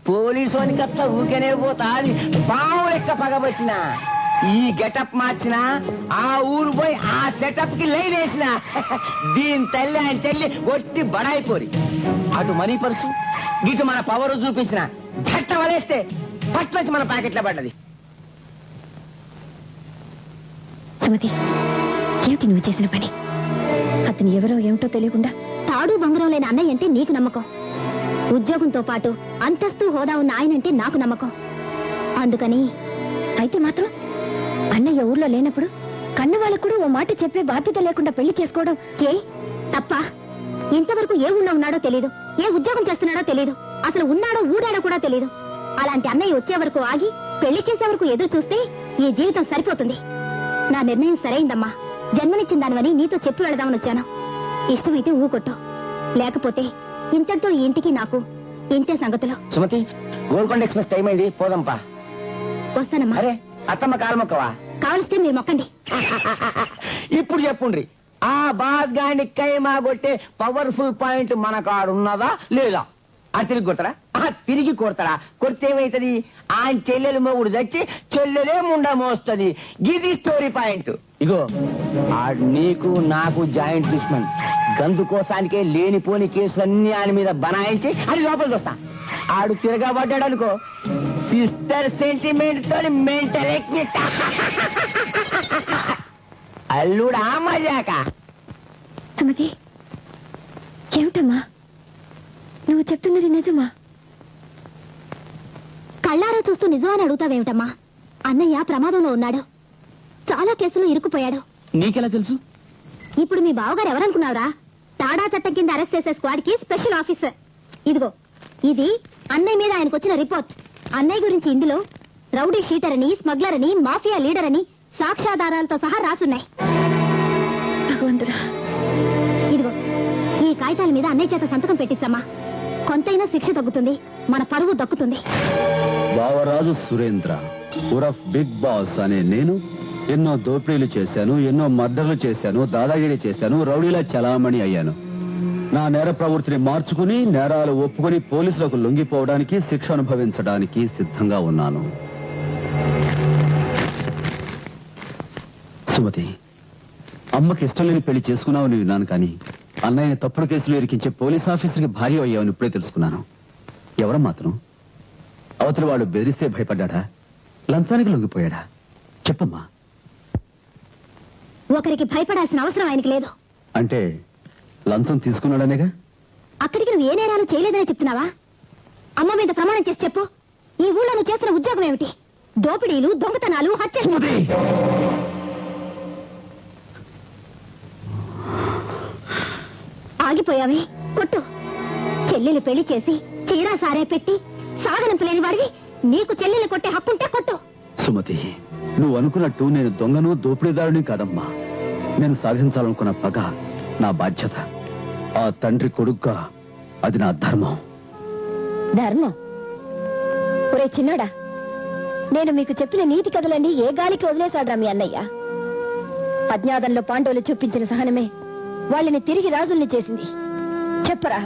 పోలీసు అని కత్త ఊకెనే పోతా అది పాము లెక్క పగబట్టిన ఈ గెటప్ మార్చిన ఆ ఊరు పోయి ఆ సెటప్ కి లైన్ వేసిన దీని తల్లి ఆయన చెల్లి ఒట్టి బడాయిపోరి. అటు మనీ పర్సు ఇటు మన పవర్ చూపించిన చట్ట వలేస్తే పట్లొచ్చి మన ప్యాకెట్లో పడ్డది. సుమతి, ఏమిటి నువ్వు చేసిన పని? అతను ఎవరో ఏమిటో తెలియకుండా తాడు బంగారం లేని అన్నయ్య అంటే నీకు నమ్మకం, ఉద్యోగంతో పాటు అంతస్తు హోదా ఉన్న ఆయనంటే నాకు నమ్మకం. అందుకని అయితే మాత్రం అన్నయ్య ఊర్లో లేనప్పుడు కన్న వాళ్ళకు కూడా ఓ మాట చెప్పే బాధ్యత లేకుండా పెళ్లి చేసుకోవడం ఏ తప్ప? ఇంతవరకు ఏ ఊళ్ళో ఉన్నాడో తెలీదు, ఏ ఉద్యోగం చేస్తున్నాడో తెలీదు, అసలు ఉన్నాడో ఊడాడో కూడా తెలీదు. అలాంటి అన్నయ్య వచ్చే వరకు ఆగి పెళ్లి చేసే వరకు ఎదురు చూస్తే ఈ జీవితం సరిపోతుంది. నా నిర్ణయం సరైందమ్మా. జన్మనిచ్చిన దానివని నీతో చెప్పి వెళదామని వచ్చాను. ఇష్టమైతే ఊకొట్టు, లేకపోతే ఇంతటితో ఈ ఇంటికి నాకు ఇంతే సంగతులు. సుమతి, గోల్కొండ ఎక్స్ప్రెస్ టైం అయింది, పోదంపా. వస్తానమ్మా. అరే అత్తమ్మ కాలు మొక్కవా? కావలిస్తే మీరు మొక్కండి. ఇప్పుడు చెప్పుండ్రి, ఆ బాస్ గాని కైమా కొట్టే పవర్ఫుల్ పాయింట్ మన కాడు ఉన్నదా లేదా? అది తిరిగి కొడతారా? తిరిగి కొడతారా? కొడితే ఏమైతుంది? ఆయన చెల్లెలు మొగుడు చచ్చి చెల్లెలే ముండ మోస్తుంది. గిది స్టోరీ పాయింట్. ఇగో నీకు నాకు జాయింట్ దుష్మన్, గందు కోసానికే లేనిపోని కేసులన్నీ ఆయన మీద బనాయించి అది లోపల చూస్తా. ఆడు తిరగబడ్డాడు అనుకో, సిస్టర్ సెంటిమెంట్ తో మెంటల్ ఎక్కిస్తా. అల్లుడా మజాక. సుమతి, ఏమిటమ్మా నువ్వు చెప్తున్నది నిజమా? కళ్ళారా చూస్తూ నిజమని అడుగుతావేమిటమ్మా? అన్నయ్య ప్రమాదంలో ఉన్నాడు, చాలా కేసులు ఇరుక్కుపోయాడు. నీకెలా తెలుసు? ఇప్పుడు మీ బావగారు ఎవరనుకున్నావురా? తాడా చట్టం కింద అరెస్ట్ చేసే స్క్వాడ్ కి స్పెషల్ ఆఫీసర్. ఇదిగో ఇది అన్నయ్య మీద ఆయనకు వచ్చిన రిపోర్ట్. అన్నయ్య గురించి ఇందులో రౌడీ షీటర్ అని, స్మగ్లర్ అని, మాఫియా లీడర్ అని సాక్ష్యాధారాలతో సహా రాసున్నాయి. భగవంతుడా, ఇదిగో ఈ కాగితాల మీద అన్నయ్య చేత సంతకం పెట్టించమ్మా. కొంతైనా శిక్ష తగ్గుతుంది, మన పరువు దక్కుతుంది. బావరాజు సురేంద్ర ఉరఫ్ బిగ్ బాస్ అనే నేను ఎన్నో దోపిడీలు చేశాను, ఎన్నో మర్డర్లు చేశాను, దాదాగిరి చేశాను, రౌడీలా చలామణి అయ్యాను. నా నేర ప్రవృత్తిని మార్చుకుని నేరాలు ఒప్పుకొని పోలీసులకు లొంగిపోవడానికి, శిక్ష అనుభవించడానికి సిద్ధంగా ఉన్నాను. సుమతి, అమ్మకి ఇష్టం లేని పెళ్లి చేసుకున్నావని విన్నాను, కానీ అన్నయ్య తప్పుడు కేసులు ఇరికించే పోలీస్ ఆఫీసర్కి భార్య అయ్యావని ఇప్పుడే తెలుసుకున్నాను. ఎవరం మాత్రం అవతల వాడు బెదిరిస్తే భయపడ్డా, లంచానికి లొంగిపోయాడా? చెప్పమ్మా. ఒకరికి భయపడాల్సిన అవసరం ఆయనకి లేదు. అంటే లంచం తీసుకున్నాడనేగా? అక్కడికి నువ్వు ఏ నేరాలు చేయలేదని చెప్తున్నావా? అమ్మ మీద ప్రమాణం చేసి చెప్పు, ఈ ఊళ్ళో నువ్వు చేస్తున్న ఉద్యోగం ఏమిటి? దోపిడీలు, దొంగతనాలు, హత్యలు. ఆగిపోయావే, కొట్టు. చెల్లెలు పెళ్లి చేసి చీరా సారే పెట్టి సాగనంపలేని వాడివి, నీకు చెల్లెలు కొట్టే హక్కుంటే కొట్టు. సుమతి, నువ్వు అనుకున్నట్టు నేను దొంగను, దోపిడీదారుని కాదమ్మా. నేను సాధించాలనుకున్న పగ నా బాధ్యత. ఆ తండ్రి కొడుగ్గా అది నా ధర్మం. ధర్మం? ఒరే చిన్నోడా, నేను మీకు చెప్పిన నీతి కథలన్నీ ఏ గాలికి వదిలేశాడ్రా మీ అన్నయ్య? అజ్ఞాతంలో పాండవులు చూపించిన సహనమే వాళ్ళని తిరిగి రాజుల్ని చేసింది. చెప్పరా?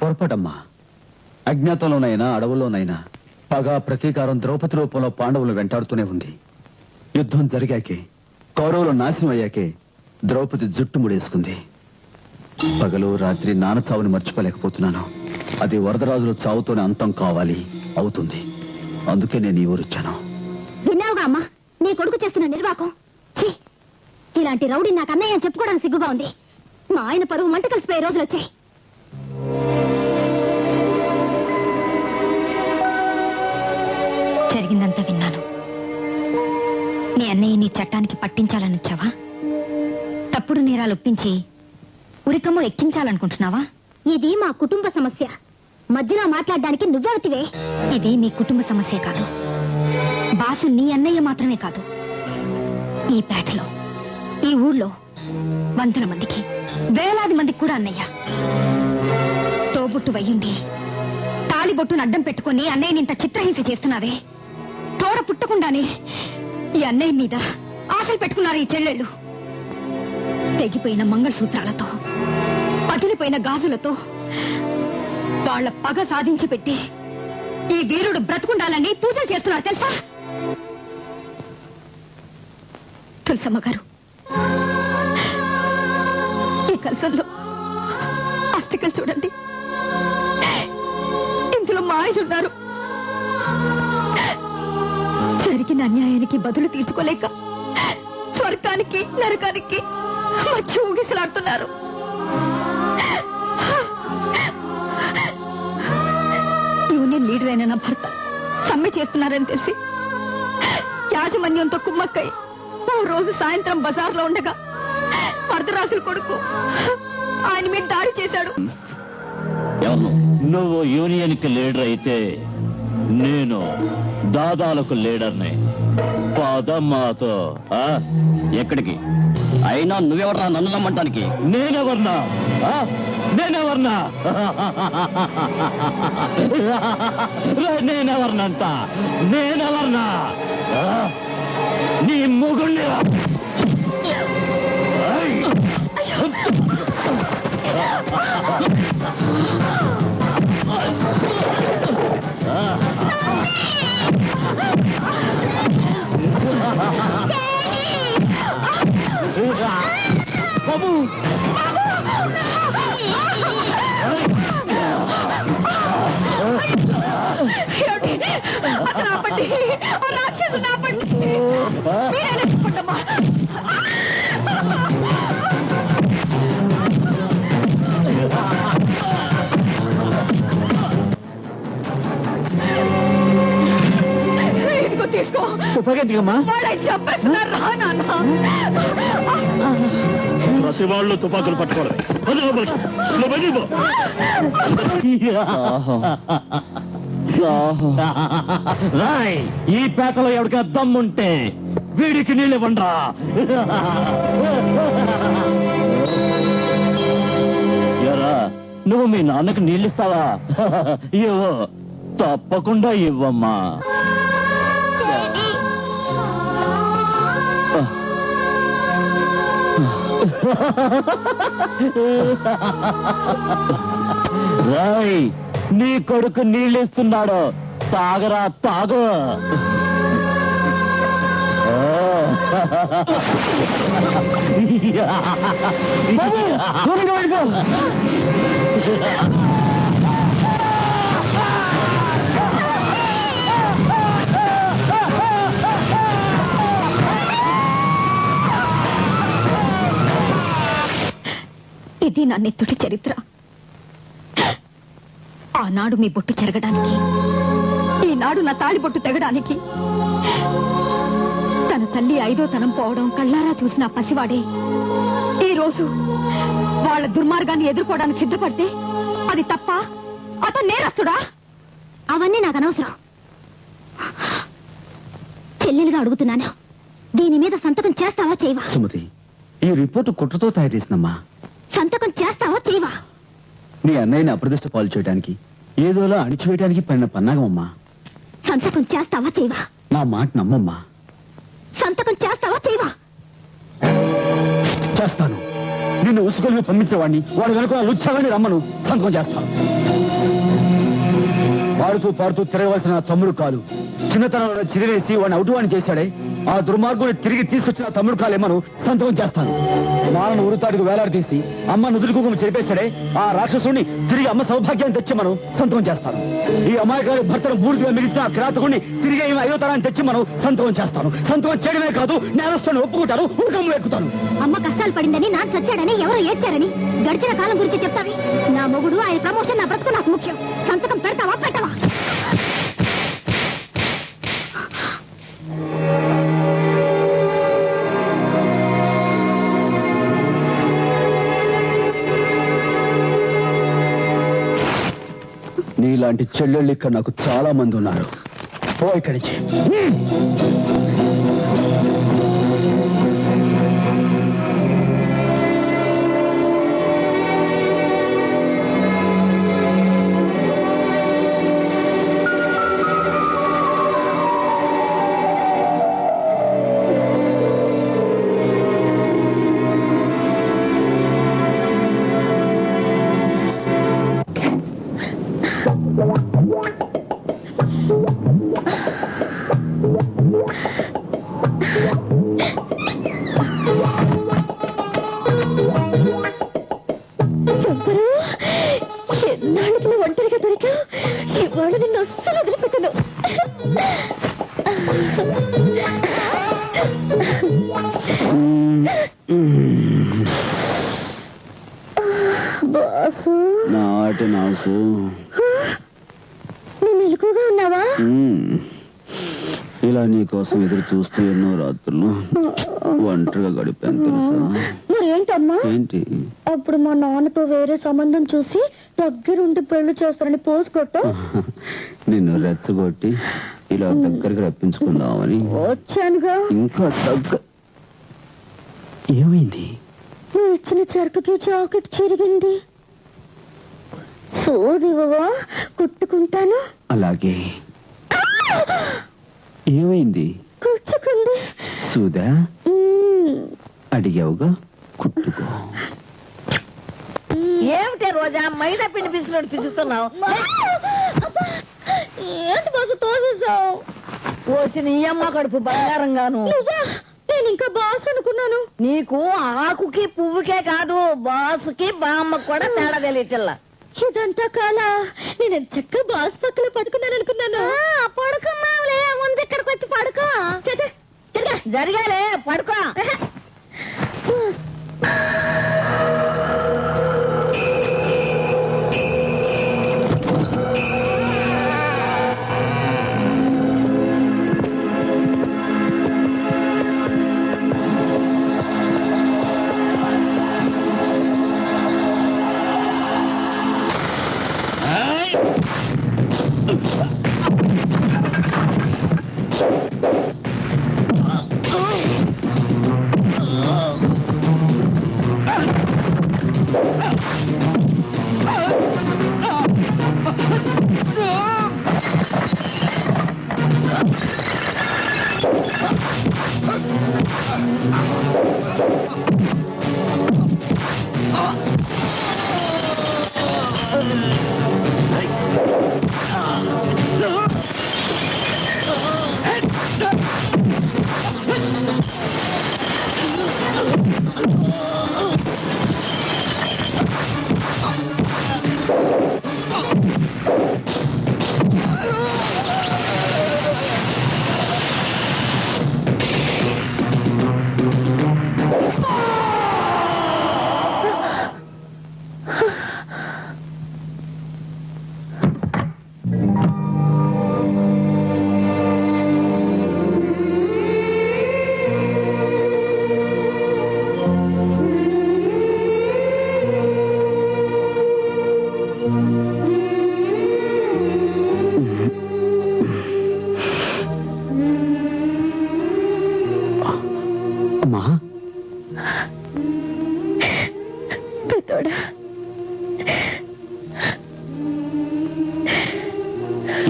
పొరపాటమ్మా. అజ్ఞాతంలోనైనా అడవుల్లోనైనా పగ, ప్రతీకారం ద్రౌపది రూపంలో పాండవులు వెంటాడుతూనే ఉంది. యుద్ధం జరిగాకే, కౌరవులు నాశనం అయ్యాకే ద్రౌపది జుట్టు ముడేసుకుంది. పగలు రాత్రి నాన్న చావుని మర్చిపోలేకపోతున్నాను. అది వరదరాజుల చావుతోనే అంతం కావాలి, అవుతుంది. అందుకే నేను ఈ ఊరొచ్చాను. విన్నావుగా అమ్మా నీ కొడుకు చేస్తున్న నిర్వాకం? ఛీ, ఇలాంటి రౌడీ నాకు అన్నయ్య అని చెప్పుకోవడానికి సిగ్గుగా ఉంది. మా ఆయన పరువు మంట కలిసిపోయే రోజులు వచ్చాయి. జరిగిందంతా విన్నాను. మీ అన్నయ్య నీ చట్టానికి పట్టించాలని వచ్చావా? తప్పుడు నేరాలు ఒప్పించి ఉరికమ్మో ఎక్కించాలనుకుంటున్నావా? ఇది మా కుటుంబ సమస్య, మధ్యలో మాట్లాడడానికి నువ్వెవతివే? ఇది మీ కుటుంబ సమస్య కాదు. బాసు నీ అన్నయ్య మాత్రమే కాదు, ఈ పేటలో, ఈ ఊళ్ళో వందల మందికి, వేలాది మందికి కూడా అన్నయ్య. తోబుట్టు వయ్యుండి తాళిబొట్టును అడ్డం పెట్టుకుని అన్నయ్యని ఇంత చిత్రహింస చేస్తున్నావే. తోడ పుట్టకుండానే ఈ అన్నయ్య మీద ఆశలు పెట్టుకున్నారు ఈ చెల్లెళ్ళు. తెగిపోయిన మంగళసూత్రాలతో, పగిలిపోయిన గాజులతో వాళ్ళ పగ సాధించి పెట్టి ఈ వీరుడు బ్రతుకుండాలని పూజలు చేస్తున్నారు తెలుసా? తులసమ్మ గారు, ఈ కలసంలో అస్థికలు చూడండి. ఇందులో మా ఆయన ఉన్నారు. జరిగిన అన్యాయానికి బదులు తీర్చుకోలేక స్వర్గానికి నరకానికి మధ్య ఊగిసలాడుతున్నారు. యూనియన్ లీడర్ అయిన నా భర్త సమ్మె చేస్తున్నారని తెలిసి యాజమాన్యంతో కుమ్మక్కై ఓ రోజు సాయంత్రం బజార్లో ఉండగా వరదరాజుల కొడుకు ఆయన మీద దాడి చేశాడు. నువ్వు యూనియన్ కి లీడర్ అయితే నేను దాదాలకు లీడర్ని. పదమ్మాతో ఎక్కడికి? అయినా నువ్వెవరా నన్ను నమ్మంటానికి? నేనెవర్నా? నేనెవర్నా? నేనెవర్నంట? నేనెవర్నా? నీ మొగుణ్ణి. బాబు అతను ఆపండి, ఆ రాక్షసుని ఆపండి. మీరేనా చెప్పండమ్మా? ఇదిగో తీసుకో. తుపాకెందుకమ్మా? వాడై చంపేస్తున్నారు రా నాన్న. ప్రతి వాళ్ళు తుపాకులు పట్టుకోవాలి. రాయ్, ఈ పేటలో ఎవడికి దమ్ముంటే వీడికి నీళ్ళు ఇవ్వండ్రా. ఎరా, నువ్వు మీ నాన్నకు నీళ్ళిస్తావా? ఇవ్వు, తప్పకుండా ఇవ్వమ్మా. రాయ్, నీ కొడుకు నీళ్ళిస్తున్నాడు, తాగరా, తాగు. ఇది నా నెత్తుటి చరిత్ర. ఆనాడు మీ బొట్టు చెరగడానికి, ఈనాడు నా తాళి బొట్టు తెగడానికి, తన తల్లి 5వ తనం పోవడం కళ్ళారా చూసిన పసివాడే ఈ రోజు వాళ్ళ దుర్మార్గాన్ని ఎదుర్కోవడానికి సిద్ధపడితే అది తప్ప? అతను నేరస్తుడా? అవన్నీ నాకు అనవసరం. చెల్లెలుగా అడుగుతున్నాను, దీని మీద సంతకం చేస్తావా చేయవా? సుమతి, ఈ రిపోర్టు కుట్రతో తయారు చేసిందమ్మా. సంతకం చేస్తావా చేయవా? నీ అన్నయ్యని అప్రదిష్ట పాలు చేయడానికి, ఏదోలా అణిచివేయడానికి పడిన పన్నాగమమ్మా. సంతకం చేస్తావా చేయవా? నా మాట నమ్మమ్మా. సంతకం చేస్తావా చేయవా? చేస్తాను. నిన్ను ఉసుకొని పంపించేవాడిని, వాడు వెనుక లుచ్చావని రమ్మను, సంతకం చేస్తాను. పాడుతూ పాడుతూ తిరగవలసిన తమ్ముడు కాలు చిన్నతనంలో చిదివేసి వాడిని అవుటువాణి చేశాడే, ఆ దుర్మార్గుని తిరిగి తీసుకొచ్చిన తమ్ముడు కాలేమను, సంతకం చేస్తాను. నాన్నను ఉరుతాడికి వేలాడదీసి అమ్మ నుదురు కుంకుమ చెరిపేశాడే, ఆ రాక్షసుడిని తిరిగి అమ్మ సౌభాగ్యాన్ని తెచ్చి మనం సంతకం చేస్తాను. ఈ అమాయకారి భర్తను బూడిదిగా మిగిలిచిన ఆ కిరాతకుడిని తిరిగి 5వ తరాన్ని తెచ్చి మనం సంతకం చేస్తాను. సంతకం చేయడమే కాదు, నేరస్తుని ఒప్పుకుంటాను, ఉడకంలో ఎక్కుతాను. అమ్మ కష్టాలు పడిందని, నాన్న చచ్చాడని, ఎవరో ఏడ్చారని గడిచిన కాలం గురించి చెప్తావి. నా మొగుడు, ఆయన ప్రమోషన్, నా బ్రతుకు నాకు ముఖ్యం. సంతకం పెడతావా పెట్టవా? నీలాంటి చెల్లెళ్ళు ఇక్కడ నాకు చాలా మంది ఉన్నారు. పో ఇక్కడి నుంచి. చంపరు, ఎన్నాళ్ళకి ఒంటరిగా దొరికా, ఇవాళ నిన్ను అస్సలు వదిలిపెట్టను. బాసు, నాటి నాకు నువ్వు మెలకుగా ఉన్నావా? ఇలా నీకోసం ఎదురు చూస్తూ ఎన్నో రాత్రులు ఒంటరిగా గడిపాను తెలుసా. మరి ఏంటమ్మా? ఏంటి? అప్పుడు మా నాన్నతో వేరే సంబంధం చూసి దగ్గరుండి పెళ్లి చేస్తారని పోసుకొట్ట నిన్ను రెచ్చగొట్టి ఇలా దగ్గరికి రప్పించుకుందామని వచ్చానుగా. ఇంకా ఏమైంది? నువ్వు ఇచ్చిన చెరకకి జాకెట్ చిరిగింది. సోదివా, కుట్టుకుంటాను. అలాగే. ఏమైంది? కూర్చుకుంది. సూదా అడిగావుగా, కుట్టుకో. ఏమిటే రోజా మైదా పిండి పిసినట్టు పిసుకుతున్నావు? ఏంటి బాసు తోసేసావు? వచ్చిన ఈ అమ్మ కడుపు బంగారంగాను. నేను ఇంకా బాస్ అనుకున్నాను. నీకు ఆకుకి పువ్వుకే కాదు, బాసుకి బామ్మకు కూడా తేడా తెలియటల్లా. ఇదంతా కాలా? నేను చక్క బాస్ పక్కన పడుకున్నాను అనుకున్నాను. పడుకున్నావులే, ముందు ఇక్కడికి వచ్చి పడుకో. జరగాలే, పడుకో.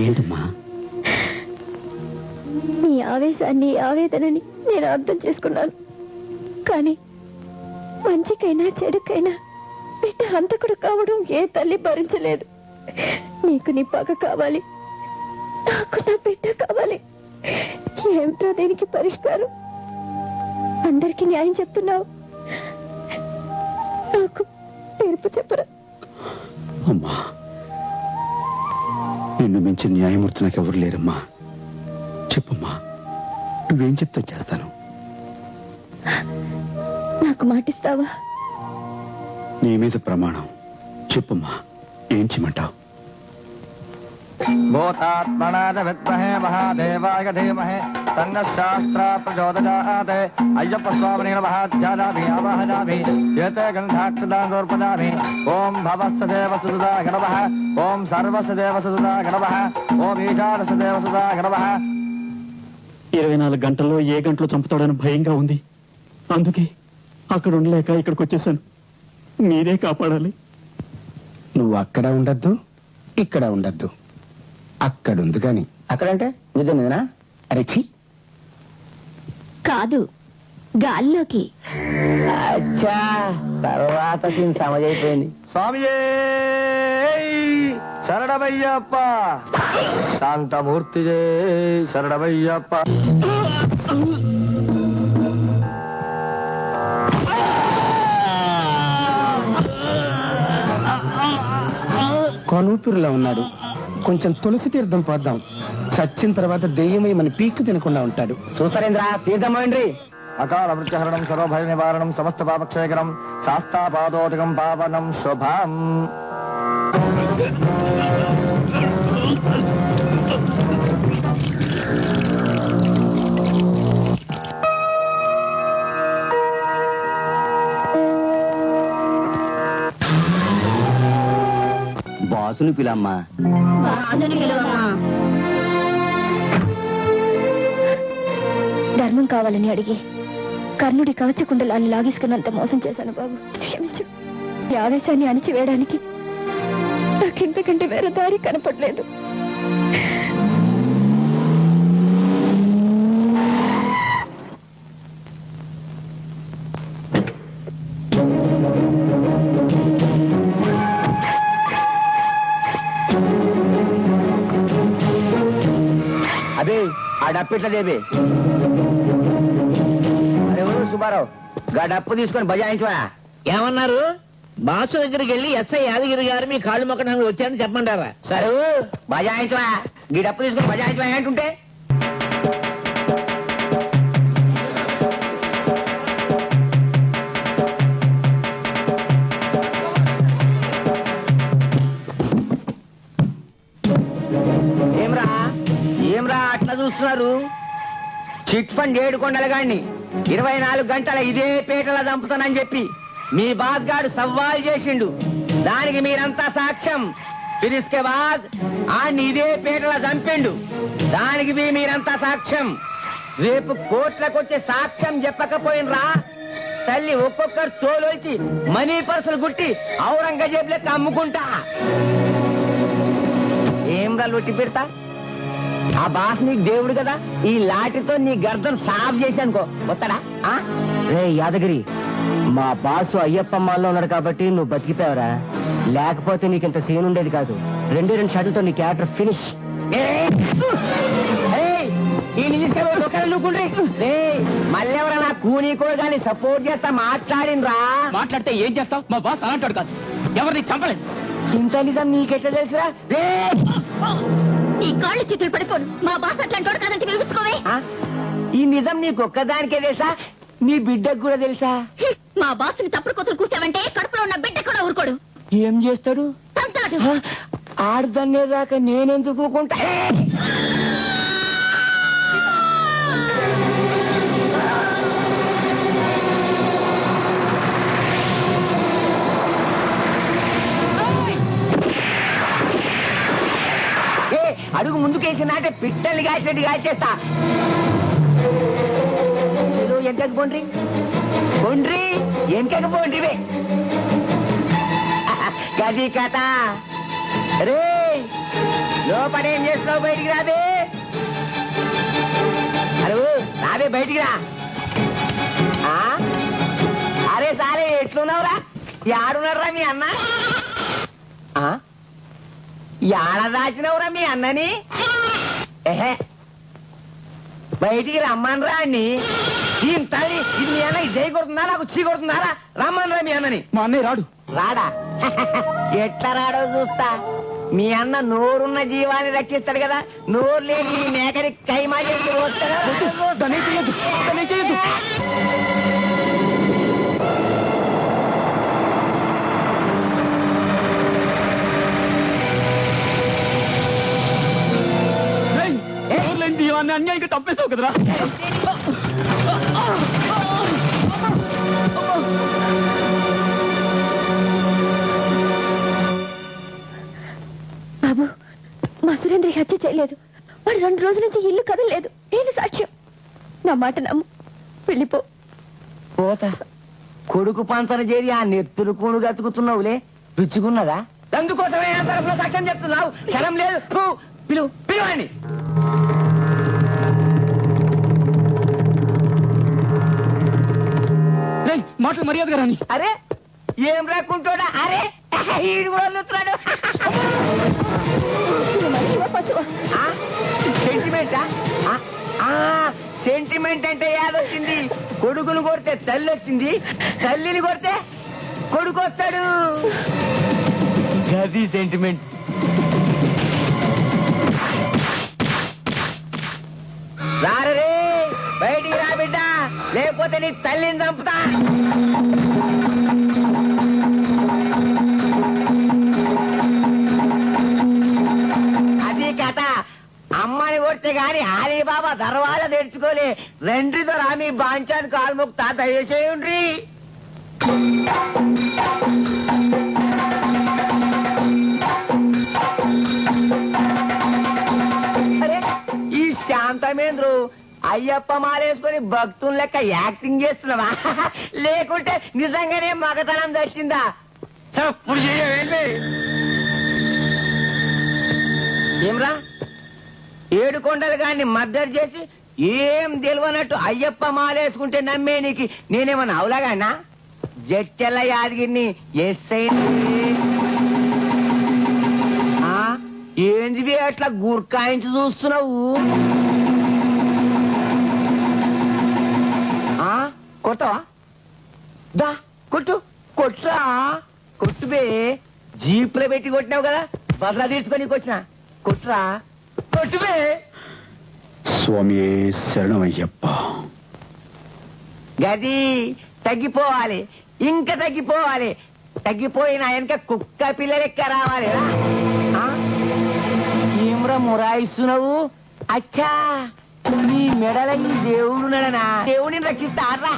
ఏంటమ్మా? నీ ఆవేశాన్ని, ఆవేదనని నేను అర్థం చేసుకున్నాను. కానీ మంచికైనా చెడుకైనా బిడ్డ హంతకుడు కావడం ఏ తల్లి భరించలేదు. నీకు నీ పగ కావాలి, నాకు నా బిడ్డ కావాలి. ఏమిటో దీనికి పరిష్కారం? అందరికీ న్యాయం చెప్తున్నావు, నాకు తీర్పు చెప్పరా? అమ్మా, నిన్ను మించిన న్యాయమూర్తి నాకెవరు లేరమ్మా. చెప్పమ్మా, నువ్వేం చెప్తా చేస్తాను. నాకు మాటిస్తావా? నీ మీద ప్రమాణం. చెప్పమ్మా, ఏం చేయమంటావు? భూతాత్మనాద విద్మహే మహాదేవాయ ధీమహే తన్నః శాస్త్రా ప్రచోదయాత్. అయ్యప్ప స్వామినే నమః. ధ్యానామి ఆవాహనామి ఏతే గంధాక్షదాంగోర్పదామి. ఓం భవస్సదేవ సుదాయ నమః. ఓం సర్వస్సదేవ సుదాయ నమః. ఓం ఈశానస్సదేవ సుదాయ నమః. 24 గంటల్లో ఏ గంటలో చంపుతాడని భయంగా ఉంది. అందుకే అక్కడ ఉండలేక ఇక్కడికి వచ్చేసాను. మీరే కాపాడాలి. నువ్వు అక్కడ ఉండద్దు, ఇక్కడ ఉండద్దు, అక్కడుంది. కాని అక్కడంటే నిజం మీదనా? అరెచి కాదు, గాల్లోకి. అచ్చా, తర్వాత దీని సమజైపోయింది. స్వామియే శరణమయ్యప్ప. శాంతమూర్తిజే శరణమయ్యప్ప. కొనూపిరిలో ఉన్నాడు. కొంచెం తులసి తీర్థం పోద్దాం. చచ్చిన తర్వాత దెయ్యమై మన పీక్కు తినకుండా ఉంటాడు. చూస్తారేంద్రా తీర్థమండ్రి. అకాల వృక్షహరణం సర్వభయ నివారణం సమస్త పాపక్షయకరం శాస్తాపాదోదకం పావనం శుభం. బాసుని పిలమ్మా. ధర్మం కావాలని అడిగి కర్ణుడి కవచకుండలాన్ని లాగేసుకున్నంత మోసం చేశాను బాబు, క్షమించు. ఈ ఆవేశాన్ని అణిచివేయడానికి నాకింతకంటే వేరే దారి కనపడలేదు. అదే ఆ డప్పిట్ల దేబే. అరెవరు సుబ్బారావు గా డప్పు తీసుకొని బజాయించవా? ఏమన్నారు? బాసు దగ్గరికి వెళ్ళి ఎస్ఐ యాదగిరి గారు మీ కాళ్ళు మొక్కడానికి వచ్చారని చెప్పమంటారా? సరే బజాయించవా? ఈ డప్పు తీసుకొని బజాయించవా ఏంటుంటే? ఏమ్రా అట్లా చూస్తున్నారు? చిట్ ఫండ్ 7 కొండల గాడిని 24 గంటల ఇదే పేటలా చంపుతానని చెప్పి మీ బాస్ గాడు సవాల్ చేసిండు. దానికి మీరంతా సాక్ష్యం. ఫిరిస్కే బాద్ ఆడిని ఇదే పేటలా చంపిండు. దానికి మీరంతా సాక్ష్యం. రేపు కోట్లకు వచ్చే సాక్ష్యం చెప్పకపోయినరా తల్లి ఒక్కొక్కరు తోలొచ్చి మనీ పర్సులు గుట్టి ఔరంగజేబ్ లెక్క అమ్ముకుంటా. ఏమ్రా లొట్టి పెడతా? ఆ బాస్ నీకు దేవుడు కదా, ఈ లాఠీతో నీ గర్దన్ సాఫ్ చేసి అనుకో వస్తాడా? రే యాదగిరి, మా బాసు అయ్యప్పమ్మలో ఉన్నాడు కాబట్టి నువ్వు బతికిపోయావరా. లేకపోతే నీకింత సీన్ ఉండేది కాదు. 2 షాట్లతో నీ క్యారెక్టర్ ఫినిష్. మళ్ళీ ఎవరైనా కూనీ కూడా కానీ సపోర్ట్ చేస్తా మాట్లాడినరా? మాట్లాడితే ఏం చేస్తావు? మా బాస్ అలాంటాడు కాదు, ఎవరిని చంపలేదు. ఇంత నిజం నీకెట్లా తెలుసురా? ఈ కాళ్ళు చేతులు పడిపోను. మా బాస్ అట్లాంటి కాదంటే విలుచుకోవే. ఈ నిజం నీకొక్కదానికే తెలుసా? నీ బిడ్డకు కూడా తెలుసా? మా బాస్ని తప్పుడు కూతురు కూసావంటే కడుపులో ఉన్న బిడ్డ కూడా ఊరుకోడు. ఏం చేస్తాడు? తంతాడు. ఆడదన్నేదాకా నేనెందుకు ఊరుకుంటా? అడుగు ముందుకేసి నాటే పిట్టల్ని కాల్చినట్టు కాల్చేస్తా. ఎంతకు పోండ్రి పోండ్రి ఎంతకు పోండ్రివే. గది కథ. రే లోపడేం చేస్తున్నావు? బయటికి రాబే. అరే రాబే బయటికి రా. అరే సారే ఎట్లున్నావురా? యాడున్నారా మీ అన్న? యాడ దాచినవురా మీ అన్నని? ఏహే బయటికి రమ్మనరా అన్ని. తల్లి ఇది మీ అన్న జై కొడుతుందా నాకు చీ కొడుతుందారా? రమ్మనరా మీ అన్నని. మా అన్నయ్య రాడు. రాడా? ఎట్లా రాడో చూస్తా. మీ అన్న నోరున్న జీవాన్ని రక్షిస్తాడు కదా, నోరు లేని మీ మేకని కైమా చేసి వస్తాడు. జీవాన్ని అన్యాయంగా తప్పేసావు కదరా. బాబు, మా సురేంద్ర హత్య చేయలేదు. వాడు 2 రోజుల నుంచి ఇల్లు కదలలేదు. నేను సాక్ష్యం. నా మాట నమ్ము, వెళ్ళిపో. పోతా. కొడుకు పంతన చేరి ఆ నెత్తులు కూడు గతుకుతున్నావులే, రుచిగున్నదా? అందుకోసమే తరఫున సాక్ష్యం చెప్తున్నావు. క్షణం లేదు. పిలువండి. మాటలు మర్యాదగా రాని. అరే ఏం రాకుంటాడా? అరే ఈడు కూడా వదులుతున్నాడు. సెంటిమెంటా? సెంటిమెంట్ అంటే యాదొచ్చింది. కొడుకును కొడితే తల్లి వచ్చింది, తల్లిని కొడితే కొడుకు వస్తాడు. గది సెంటిమెంట్. రారే బయటికి రా బిడ్డ, లేకపోతే నీ తల్లిని చంపుతా. అది కథ. అమ్మని కొడితే గాని ఆలీబాబా దర్వాజా తెరుచుకోలే. రెండ్రితో రా మీ బాంచాన్ని కాలు మొక్కుతా, దయచేయండి. అరే ఈ శాంతమేంద్రు అయ్యప్ప మాలేసుకొని భక్తులు లెక్క యాక్టింగ్ చేస్తున్నావా? లేకుంటే నిజంగానే మగతనం తెచ్చిందా? చప్పుడు చేయవేంటి? ఏమ్రా, 7 కొండలు గాని మర్డర్ చేసి ఏం తెలియనట్టు అయ్యప్ప మాలేసుకుంటే నమ్మే నీకు నేనేమన్నా అవులాగానా? జడ్చెల్ల యాదగిరిని ఎస్ఐ ఏంది అట్లా గుర్కాయించి చూస్తున్నావు? కొడతావా? దా కొట్టు, కొట్టురా, కొట్టుబే. జీప్లో పెట్టి కొట్టినావు కదా, బదలా తీర్చుకొని వచ్చిన. కొట్టురా, కొట్టుబే. స్వామి శరణమయ్యప్ప. గది తగ్గిపోవాలి, ఇంకా తగ్గిపోవాలి. తగ్గిపోయిన వెనక కుక్క పిల్ల లెక్క రావాలి. ఏమ్రా మురాయిస్తున్నావు? అచ్చా, నీ మెడల ఈ దేవుడు నడనా? దేవుడిని రక్షిస్తారా?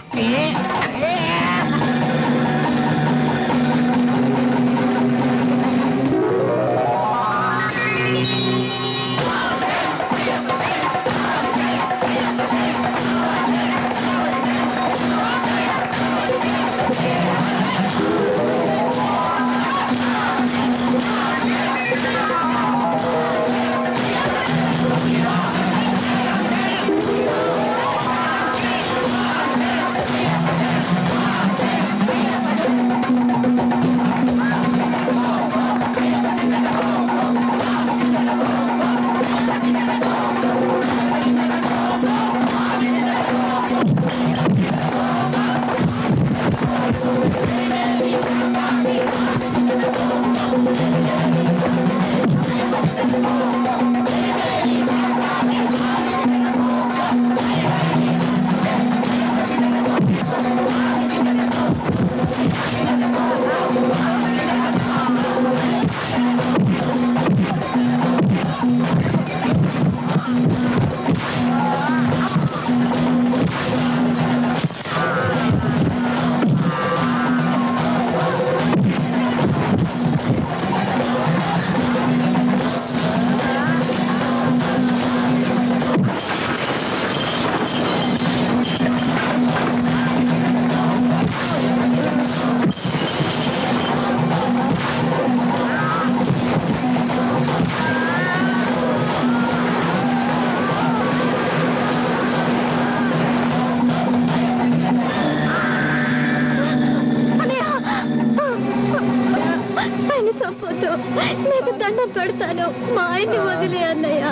నీకు దండం పెడతాను. మా ఆయన్ని వదిలే అన్నయ్య,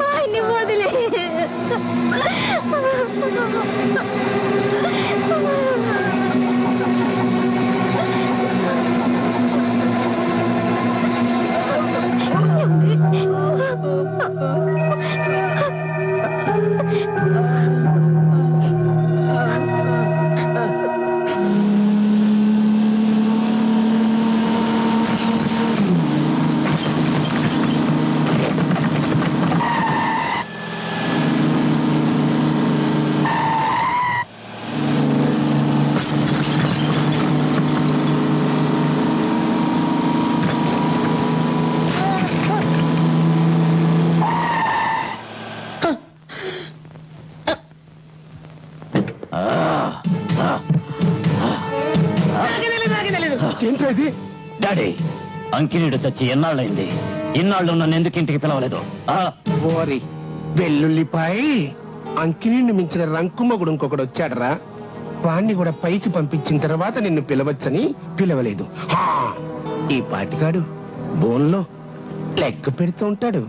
ఆయన్ని వదిలే. ఏంటది? డాడీ, అంకినీడు చచ్చి ఎన్నాళ్ళైంది? ఇన్నాళ్ళు నన్ను ఎందుకు ఇంటికి పిలవలేదు? ఓరి వెల్లుల్లిపాయ, అంకినీడిని మించిన రంకుమ్మగుడు ఇంకొకడు వచ్చాడరా. వాణ్ణి కూడా పైకి పంపించిన తర్వాత నిన్ను పిలవచ్చని పిలవలేదు. ఈ పాటిగాడు బోన్లో లెక్క పెడుతూ ఉంటాడు.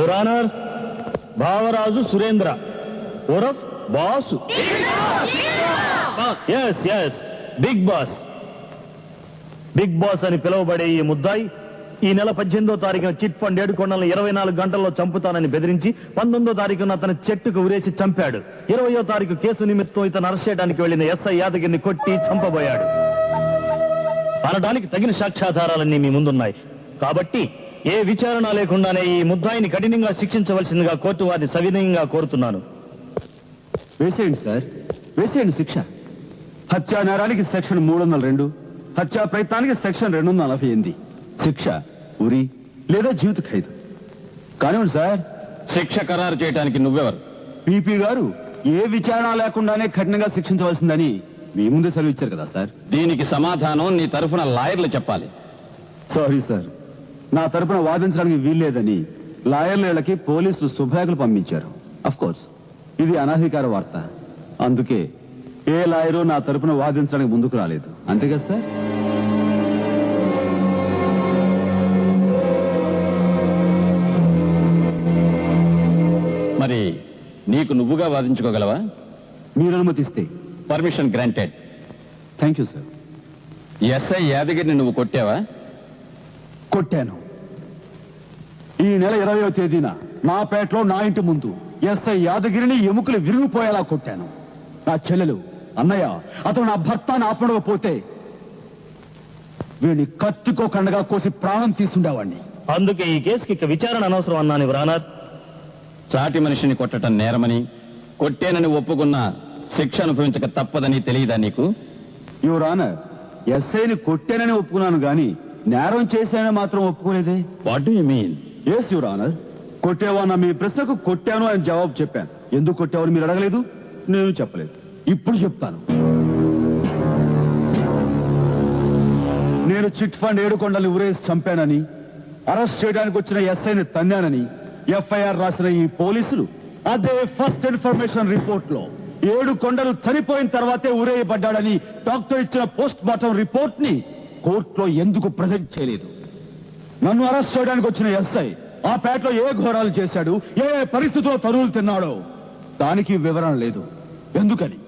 యువర్ ఆనర్, భావరాజు సురేంద్ర ఓరఫ్ boss. Yes yes, big boss. Big boss అని పిలువబడే ఈ ముద్దాయి ఈ నెల 18వ తారీఖున చిట్ ఫండ్ 7 కొండలను 24 గంటల్లో చంపుతానని బెదిరించి 19వ తారీఖున అతను చెట్టుకు ఉరేసి చంపాడు. 20వ తారీఖు కేసు నిమిత్తం ఇతను అరెస్ట్ చేయడానికి వెళ్లిన ఎస్ఐ యాదగిరిని కొట్టి చంపబోయాడు అనడానికి తగిన సాక్ష్యాధారాలన్నీ మీ ముందున్నాయి. కాబట్టి ఏ విచారణ లేకుండానే ఈ ముద్దాయిని కఠినంగా శిక్షించవలసిందిగా కోర్టు వారిని సవినయంగా కోరుతున్నాను. వేసేయండి సార్, వేసేయండి శిక్ష. హత్యా నేరానికి సెక్షన్ 302, హత్యా ప్రయత్నానికి సెక్షన్ 248. శిక్ష ఉరి లేదా జీవిత ఖైదు. కానివ్వండి సార్. శిక్ష ఖరారు చేయడానికి నువ్వెవరు? పీపీ గారు ఏ విచారణ లేకుండానే కఠినంగా శిక్షించవలసిందని మీ ముందే సెలవు ఇచ్చారు కదా సార్. దీనికి సమాధానం నీ తరఫున లాయర్లు చెప్పాలి. సారీ సార్, నా తరపున వాదించడానికి వీల్లేదని లాయర్లకి పోలీసులు శుభ్రేఖలు పంపించారు. అఫ్ కోర్స్ ఇది అనధికార వార్త, అందుకే ఏ లాయరు నా తరపున వాదించడానికి ముందుకు రాలేదు. అంతే కదా సార్? మరి నీకు నువ్వుగా వాదించుకోగలవా? మీరు అనుమతిస్తే. Permission granted. Thank you sir. SI యాదగిరిని నువ్వు కొట్టావా? కొట్టాను. ఈ నెల 20వ తేదీన నా పేటలో నా ఇంటి ముందు ఎస్ఐ యాదగిరిని ఎముకలు విరిగిపోయేలా కొట్టాను. నా చెల్లెలు అన్నయ్య అతను నా భర్తను ఆపడకపోతే వీడిని కత్తికో కండగా కోసి ప్రాణం తీసుండేవాడిని. అందుకే ఈ కేసుకి ఇక విచారణ అనవసరం అన్నాను యువర్ ఆనర్. చాటి మనిషిని కొట్టడం నేరమని, కొట్టేనని ఒప్పుకున్న శిక్ష అనుభవించక తప్పదని తెలియదా నీకు? యువర్ ఆనర్, ఎస్ఐని కొట్టానని ఒప్పుకున్నాను గాని నేరం చేశానని మాత్రం ఒప్పుకోలేదే. What do you mean? Yes your honour, కొట్టేవన్న మీ ప్రశ్నకు కొట్టాను అని జవాబు చెప్పాను. ఎందుకు కొట్టావని మీరు అడగలేదు, నేను చెప్పలేదు. ఇప్పుడు చెప్తాను. నేను చిట్ ఫండ్ 7 కొండలు ఉరేసి చంపానని, అరెస్ట్ చేయడానికి వచ్చిన ఎస్ఐని తన్నానని ఎఫ్ఐఆర్ రాసిన ఈ పోలీసులు అదే ఫస్ట్ ఇన్ఫర్మేషన్ రిపోర్ట్ లో 7 కొండలు చనిపోయిన తర్వాతే ఉరేయబడ్డాడని డాక్టర్ ఇచ్చిన పోస్ట్ మార్టం రిపోర్ట్ ని కోర్టులో ఎందుకు ప్రజెంట్ చేయలేదు? నన్ను అరెస్ట్ చేయడానికి వచ్చిన ఎస్ఐ ఆ పేటలో ఏ ఘోరాలు చేశాడు, ఏ పరిస్థితుల్లో తరువులు తిన్నాడో దానికి వివరణ లేదు. ఎందుకని?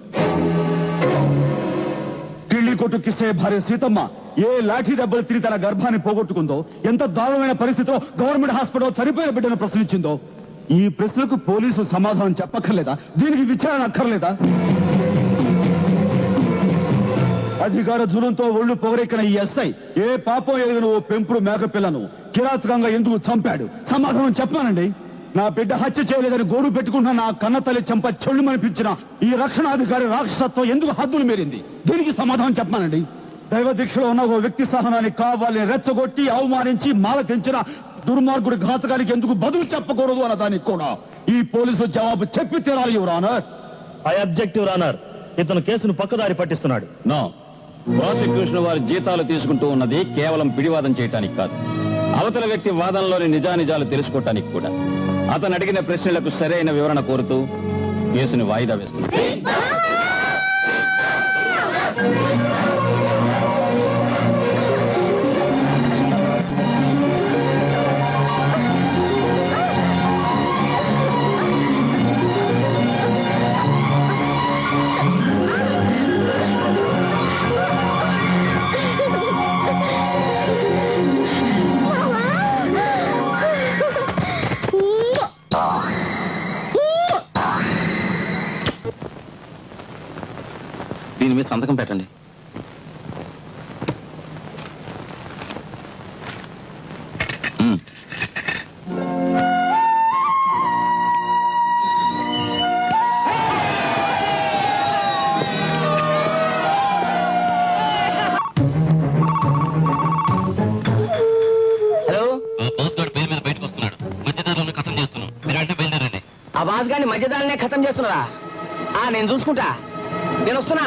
కిళ్ళి కొట్టు కిష్టయ్య భార్య సీతమ్మ ఏ లాఠీ దెబ్బలు తిరిగి తన గర్భాన్ని పోగొట్టుకుందో, ఎంత దారుణమైన పరిస్థితిలో గవర్నమెంట్ హాస్పిటల్ చనిపోయిన బిడ్డను ప్రశ్నించిందో, ఈ ప్రశ్నలకు పోలీసు సమాధానం చెప్పక్కర్లేదా? దీనికి విచారణ అక్కర్లేదా? అధికార జూలంతో ఒళ్ళు పొగరెక్కిన ఈ ఎస్ఐ ఏ పాపం ఎరిగిన ఓ పెంపుడు మేకపిల్లను కిరాతకంగా ఎందుకు చంపాడు? సమాధానం చెప్పానండి. నా బిడ్డ హత్య చేయలేదని గోడు పెట్టుకుంటున్న నా కన్న తల్లి చెంప చెళ్ళుమనిపించిన ఈ రక్షణాధికారి రాక్షసత్వం ఎందుకు హద్దులు మీరింది? దీనికి సమాధానం చెప్పానండి. దైవ దీక్షలో ఉన్న ఓ వ్యక్తి సహనాన్ని కావాలని రెచ్చగొట్టి అవమానించి మాల తెంచిన దుర్మార్గుడి ఘాతకానికి ఎందుకు బదులు చెప్పకూడదు అన్న దానికి కూడా ఈ పోలీసు జవాబు చెప్పి తీరాలి your honour. I object your honour. ఇతను కేసును పక్కదారి పట్టిస్తున్నాడు. నో, ప్రాసిక్యూషన్ వారి జీతాలు తీసుకుంటూ ఉన్నది కేవలం పిడివాదం చేయటానికి కాదు, అవతల వ్యక్తి వాదనలోని నిజానిజాలు తెలుసుకోవటానికి కూడా. అతను అడిగిన ప్రశ్నలకు సరైన వివరణ కోరుతూ కేసుని వాయిదా వేస్తున్నాడు. దీని మీద సంతకం పెట్టండి. హలో, బాస్ గారు పేరు మీద బయటకు వస్తున్నాడు. మధ్యదారులను ఖతం చేస్తున్నాం. మీరు అంటే బయలుదేరండి. ఆ బాస్ గారిని మధ్యదారులనే ఖతం చేస్తున్నారా? నేను చూసుకుంటా, నేను వస్తున్నా.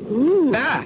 దా.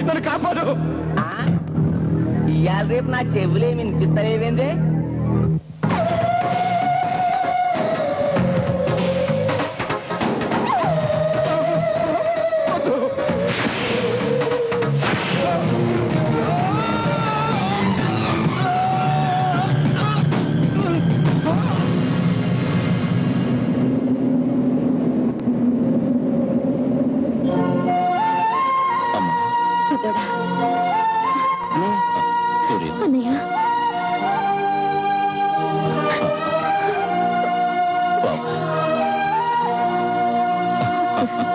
నన్ను కాపాడు. ఇవాళ రేపు నా చెవులేమి వినిపిస్తాయేవేందే? సూర్య అన్నయ్య